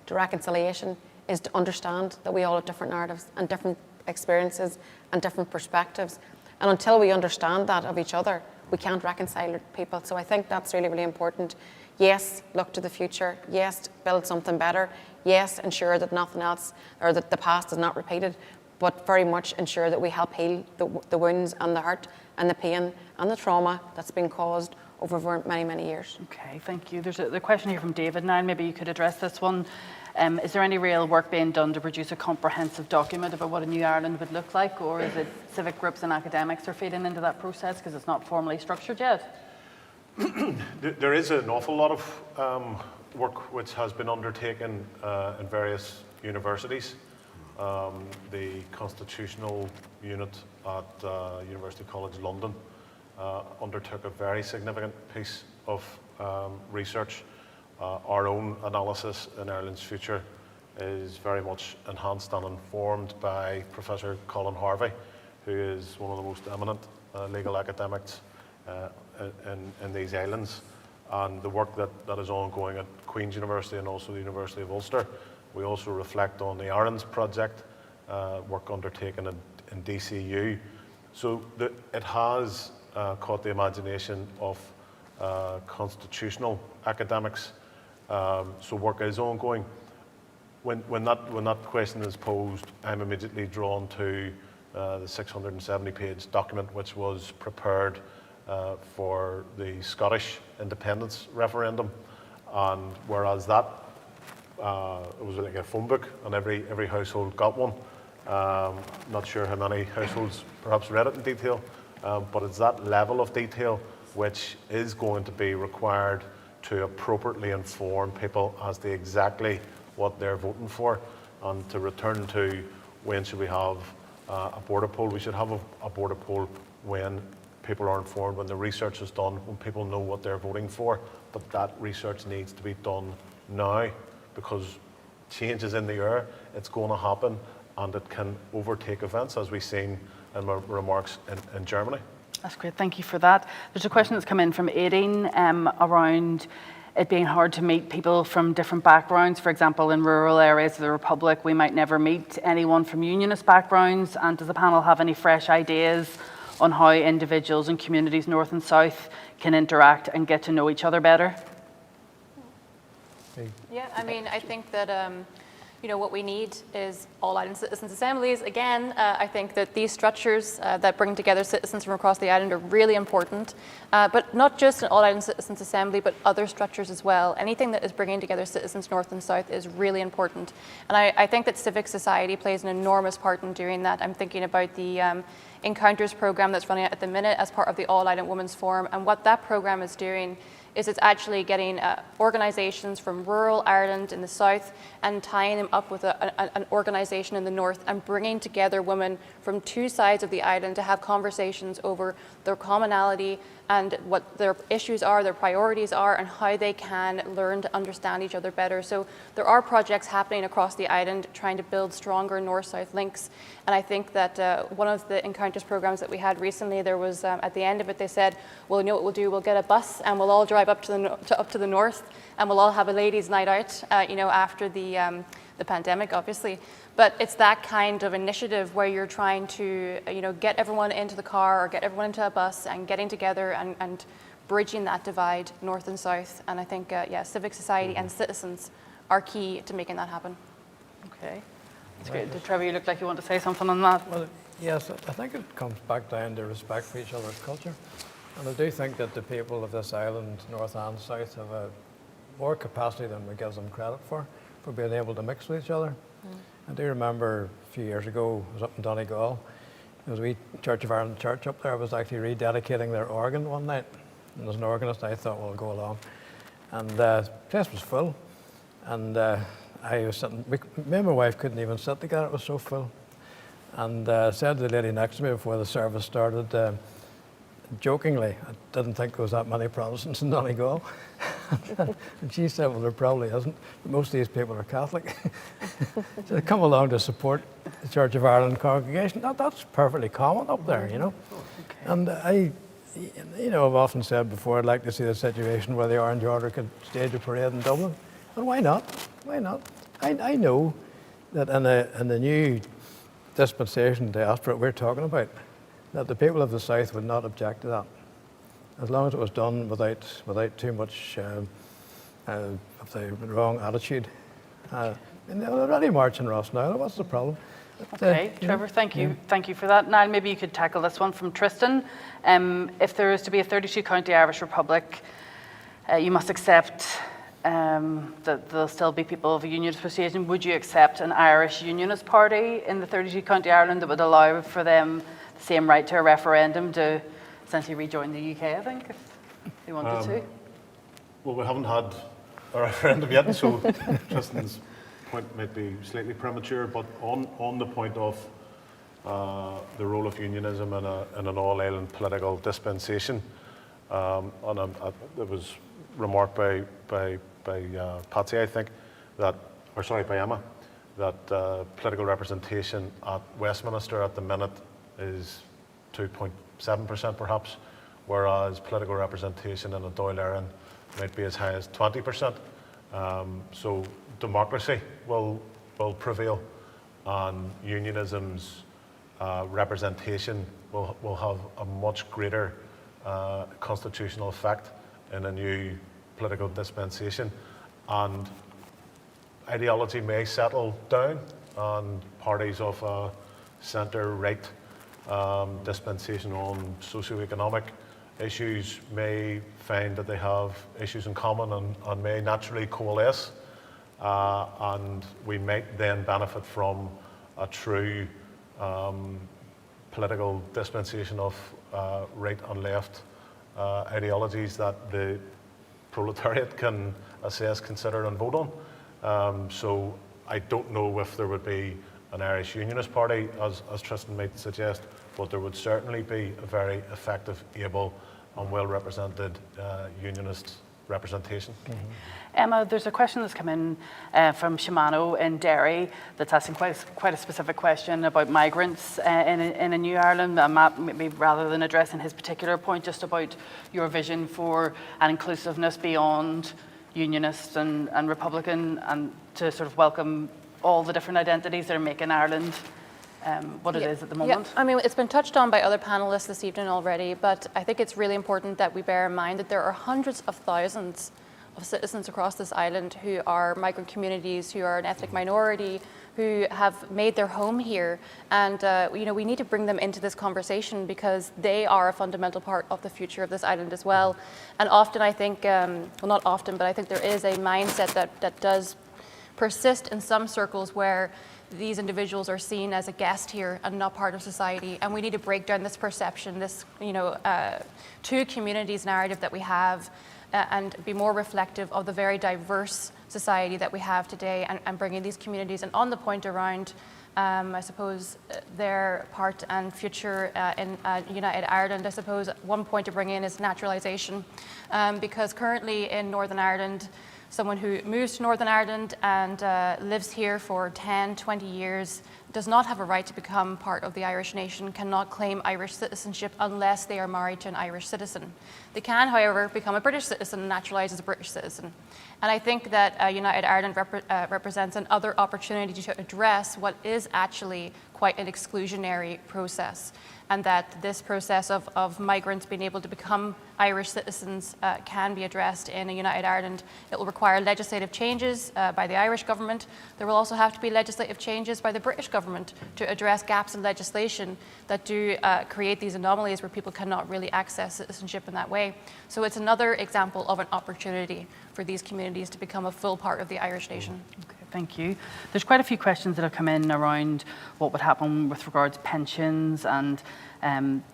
to reconciliation is to understand that we all have different narratives and different experiences and different perspectives. And until we understand that of each other, we can't reconcile people. So I think that's really, really important. Yes, look to the future. Yes, build something better. Yes, ensure that nothing else, or that the past is not repeated, but very much ensure that we help heal the wounds and the hurt and the pain and the trauma that's been caused over many, many years. Okay, thank you. There's a question here from David now, maybe you could address this one. Is there any real work being done to produce a comprehensive document about what a new Ireland would look like, or is it civic groups and academics are feeding into that process because it's not formally structured yet? There is an awful lot of work which has been undertaken in various universities. The constitutional unit at University College London undertook a very significant piece of research. Our own analysis in Ireland's Future is very much enhanced and informed by Professor Colin Harvey, who is one of the most eminent legal academics in these islands. And the work that is ongoing at Queen's University and also the University of Ulster. We also reflect on the Aaron's project, work undertaken in DCU. So it has caught the imagination of constitutional academics. So work is ongoing. When that question is posed, I'm immediately drawn to the 670-page document which was prepared for the Scottish independence referendum, and whereas that it was like a phone book and every household got one. Not sure how many households perhaps read it in detail, but it's that level of detail which is going to be required to appropriately inform people as to exactly what they're voting for. And to return to when should we have a border poll, we should have a border poll when people are informed, when the research is done, when people know what they're voting for. But that research needs to be done now, because change is in the air, it's going to happen, and it can overtake events, as we've seen in my remarks in Germany. That's great, thank you for that. There's a question that's come in from Aideen around it being hard to meet people from different backgrounds. For example, in rural areas of the Republic, we might never meet anyone from unionist backgrounds. And does the panel have any fresh ideas on how individuals and communities north and south can interact and get to know each other better? Yeah, I mean, I think that what we need is all island citizens' assemblies. Again, I think that these structures that bring together citizens from across the island are really important, but not just an all island citizens' assembly, but other structures as well. Anything that is bringing together citizens north and south is really important. And I think that civic society plays an enormous part in doing that. I'm thinking about the Encounters program that's running at the minute as part of the All Island Women's Forum, and what that program is doing is it's actually getting organisations from rural Ireland in the south and tying them up with an organisation in the north and bringing together women from two sides of the island to have conversations over their commonality and what their issues are, their priorities are, and how they can learn to understand each other better. So there are projects happening across the island trying to build stronger north-south links. And I think that one of the Encounters programs that we had recently, there was, at the end of it, they said, well, you know what we'll do? We'll get a bus and we'll all drive up to the north, and we'll all have a ladies' night out, after the pandemic, obviously. But it's that kind of initiative where you're trying to, get everyone into the car or get everyone into a bus and getting together and bridging that divide north and south. And I think, civic society and citizens are key to making that happen. Okay, that's great. Trevor, you look like you want to say something on that. Well, yes, I think it comes back down to respect for each other's culture. And I do think that the people of this island, north and south, have a more capacity than we give them credit for being able to mix with each other. I do remember a few years ago, I was up in Donegal. There was a wee Church of Ireland church up there. I was actually rededicating their organ one night. And as an organist, I thought, well, I'll go along. And the place was full. And I was sitting, me and my wife couldn't even sit together, it was so full. And I said to the lady next to me before the service started, jokingly, I didn't think there was that many Protestants in Donegal. And she said, well, there probably isn't. Most of these people are Catholic. So they come along to support the Church of Ireland congregation. That's perfectly common up there, Okay. And I've often said before, I'd like to see the situation where the Orange Order could stage a parade in Dublin. And why not? Why not? I know that in the new dispensation diaspora we're talking about, that the people of the south would not object to that, as long as it was done without too much of the wrong attitude. And they're already marching Ross now. What's the problem? Okay, Trevor, thank you. Thank you for that. Niall, maybe you could tackle this one from Tristan. If there is to be a 32-county Irish Republic, you must accept that there'll still be people of a unionist persuasion. Would you accept an Irish Unionist Party in the 32-county Ireland that would allow for them the same right to a referendum to essentially rejoin the UK, I think, if they wanted to? Well, we haven't had a referendum yet, so Tristan's point might be slightly premature, but on the point of the role of unionism in an all-island political dispensation, it was remarked by Patsy, I think, by Emma, that political representation at Westminster at the minute is 2.7% perhaps, whereas political representation in a Dáil Éireann might be as high as 20%. So democracy will prevail, and unionism's representation will have a much greater constitutional effect in a new political dispensation, and ideology may settle down, and parties of a centre-right dispensation on socio-economic issues may find that they have issues in common and may naturally coalesce, and we might then benefit from a true political dispensation of right and left ideologies that the proletariat can assess, consider and vote on. So I don't know if there would be an Irish Unionist Party, as Tristan might suggest, but there would certainly be a very effective, able and well-represented unionist representation. Emma, there's a question that's come in from Shimano in Derry that's asking quite a specific question about migrants in a new Ireland. Matt, maybe rather than addressing his particular point, just about your vision for an inclusiveness beyond unionist and Republican, and to sort of welcome all the different identities that are making Ireland what it is at the moment. Yeah, I mean, it's been touched on by other panelists this evening already, but I think it's really important that we bear in mind that there are hundreds of thousands of citizens across this island who are migrant communities, who are an ethnic minority, who have made their home here, and we need to bring them into this conversation because they are a fundamental part of the future of this island as well. And often I think, well, not often, but I think there is a mindset that does persist in some circles where these individuals are seen as a guest here and not part of society, and we need to break down this perception, this two communities narrative that we have, and be more reflective of the very diverse society that we have today, and bringing these communities. And on the point around, I suppose, their part and future in United Ireland, I suppose one point to bring in is naturalisation, because currently in Northern Ireland, someone who moves to Northern Ireland and lives here for 10, 20 years does not have a right to become part of the Irish nation, cannot claim Irish citizenship unless they are married to an Irish citizen. They can, however, become a British citizen and naturalise as a British citizen. And I think that United Ireland represents another opportunity to address what is actually quite an exclusionary process, and that this process of migrants being able to become Irish citizens can be addressed in a United Ireland. It will require legislative changes by the Irish government. There will also have to be legislative changes by the British government to address gaps in legislation that do create these anomalies where people cannot really access citizenship in that way. So it's another example of an opportunity for these communities to become a full part of the Irish nation. Okay, thank you. There's quite a few questions that have come in around what would happen with regards to pensions and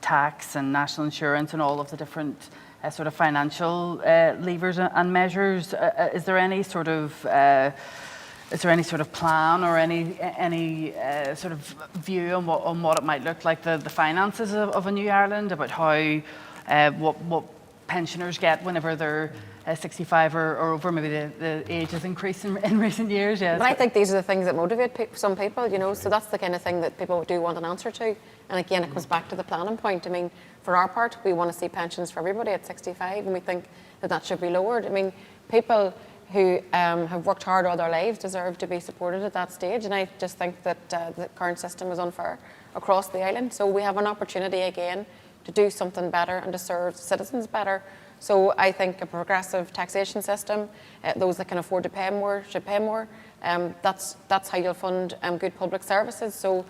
tax and national insurance and all of the different sort of financial levers and measures. Is there any sort of plan or any sort of view on what it might look like, the finances of a new Ireland, about how what pensioners get whenever they're 65 or over? Maybe the age has increased in recent years. Yes. But I think these are the things that motivate some people, so that's the kind of thing that people do want an answer to. And again, it comes back to the planning point. I mean, for our part, we want to see pensions for everybody at 65, and we think that should be lowered. I mean, people who have worked hard all their lives deserve to be supported at that stage, and I just think that the current system is unfair across the island. So we have an opportunity again to do something better and to serve citizens better. So I think a progressive taxation system, those that can afford to pay more should pay more. That's how you'll fund good public services. So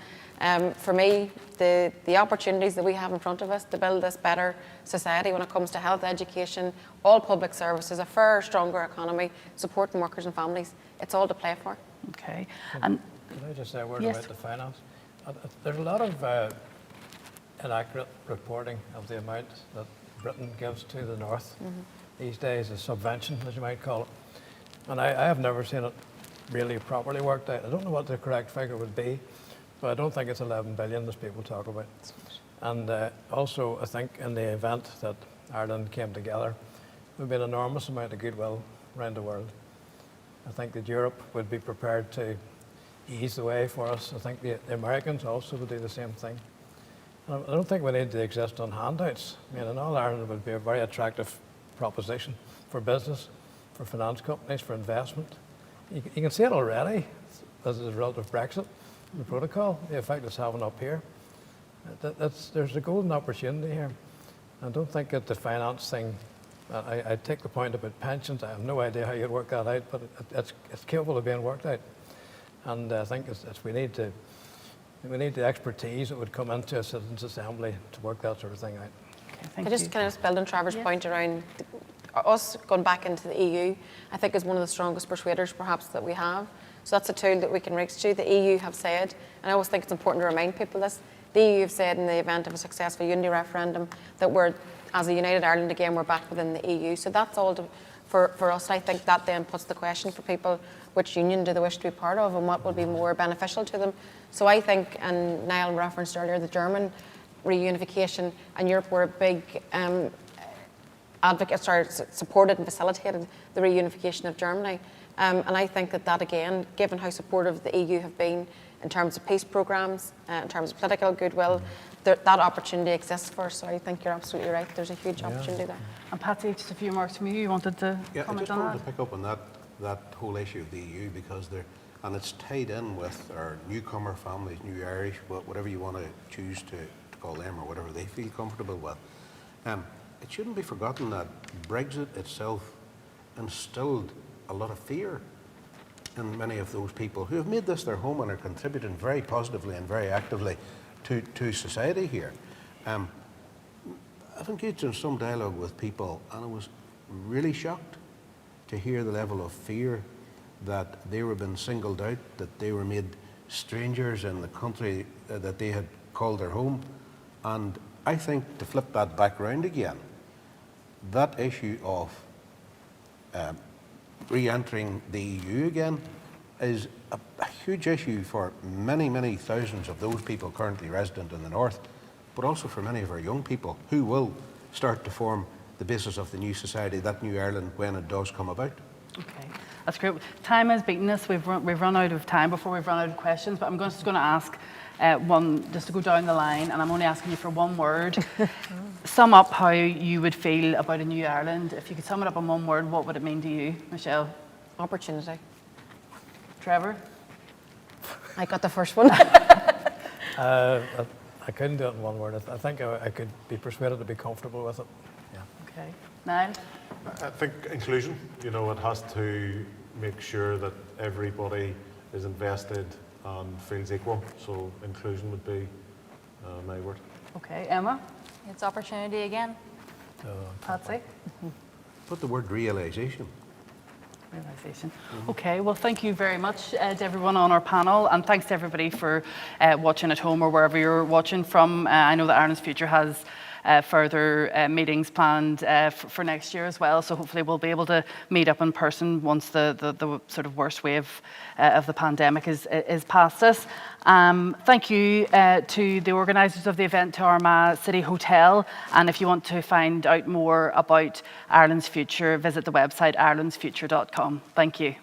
for me, the opportunities that we have in front of us to build this better society when it comes to health, education, all public services, a fairer, stronger economy, supporting workers and families, it's all to play for. Okay. And Can I just say a word Yes. about the finance? There's a lot of inaccurate reporting of the amount that Britain gives to the North these days, a subvention, as you might call it. And I have never seen it really properly worked out. I don't know what the correct figure would be, but I don't think it's 11 billion as people talk about. And also, I think in the event that Ireland came together, there would be an enormous amount of goodwill around the world. I think that Europe would be prepared to ease the way for us. I think the Americans also would do the same thing. I don't think we need to exist on handouts. I mean, in all Ireland, it would be a very attractive proposition for business, for finance companies, for investment. You can see it already as a result of Brexit, the protocol, the effect it's having up here. There's a golden opportunity here. I don't think that the finance thing, I take the point about pensions. I have no idea how you'd work that out, but it's capable of being worked out. And I think we need the expertise that would come into a citizens' assembly to work that sort of thing out. okay, thank I you. just kind of build on Trevor's point around us going back into the EU, I think is one of the strongest persuaders perhaps that we have. So that's a tool that we can reach to. The EU have said, and I always think it's important to remind people this, the EU have said in the event of a successful unity referendum that we're, as a united Ireland again, we're back within the EU. So that's all for us. I think that then puts the question for people, which union do they wish to be part of and what will be more beneficial to them. So I think, and Niall referenced earlier, the German reunification, and Europe were a big supported and facilitated the reunification of Germany. And I think that again, given how supportive the EU have been in terms of peace programmes, in terms of political goodwill, that opportunity exists for us. So I think you're absolutely right. There's a huge opportunity there. And Patsy, just a few remarks from you. You wanted to Yeah, I comment just on wanted that? to pick up on that whole issue of the EU because and it's tied in with our newcomer families, new Irish, whatever you want to choose to call them or whatever they feel comfortable with. It shouldn't be forgotten that Brexit itself instilled a lot of fear in many of those people who have made this their home and are contributing very positively and very actively to society here. I've engaged in some dialogue with people and I was really shocked to hear the level of fear that they were being singled out, that they were made strangers in the country that they had called their home. And I think to flip that back round again, that issue of re-entering the EU again is a huge issue for many, many thousands of those people currently resident in the north, but also for many of our young people who will start to form the basis of the new society, that new Ireland, when it does come about. Okay, that's great. Time has beaten us. We've run out of time before we've run out of questions, but I'm just going to ask one, just to go down the line, and I'm only asking you for one word. Sum up how you would feel about a new Ireland. If you could sum it up in one word, what would it mean to you, Michelle? Opportunity. Trevor? I got the first one. I couldn't do it in one word. I think I could be persuaded to be comfortable with it. Yeah. Okay. Niall? I think inclusion, it has to make sure that everybody is invested and feels equal. So inclusion would be my word. Okay. Emma? It's opportunity again. Patsy? Put the word realisation. Realisation. Okay, well, thank you very much to everyone on our panel, and thanks to everybody for watching at home or wherever you're watching from. I know that Ireland's Future has further meetings planned for next year as well, so hopefully we'll be able to meet up in person once the sort of worst wave of the pandemic is past us. Thank you to the organisers of the event, to Armagh City Hotel, and if you want to find out more about Ireland's Future, visit the website irelandsfuture.com. Thank you.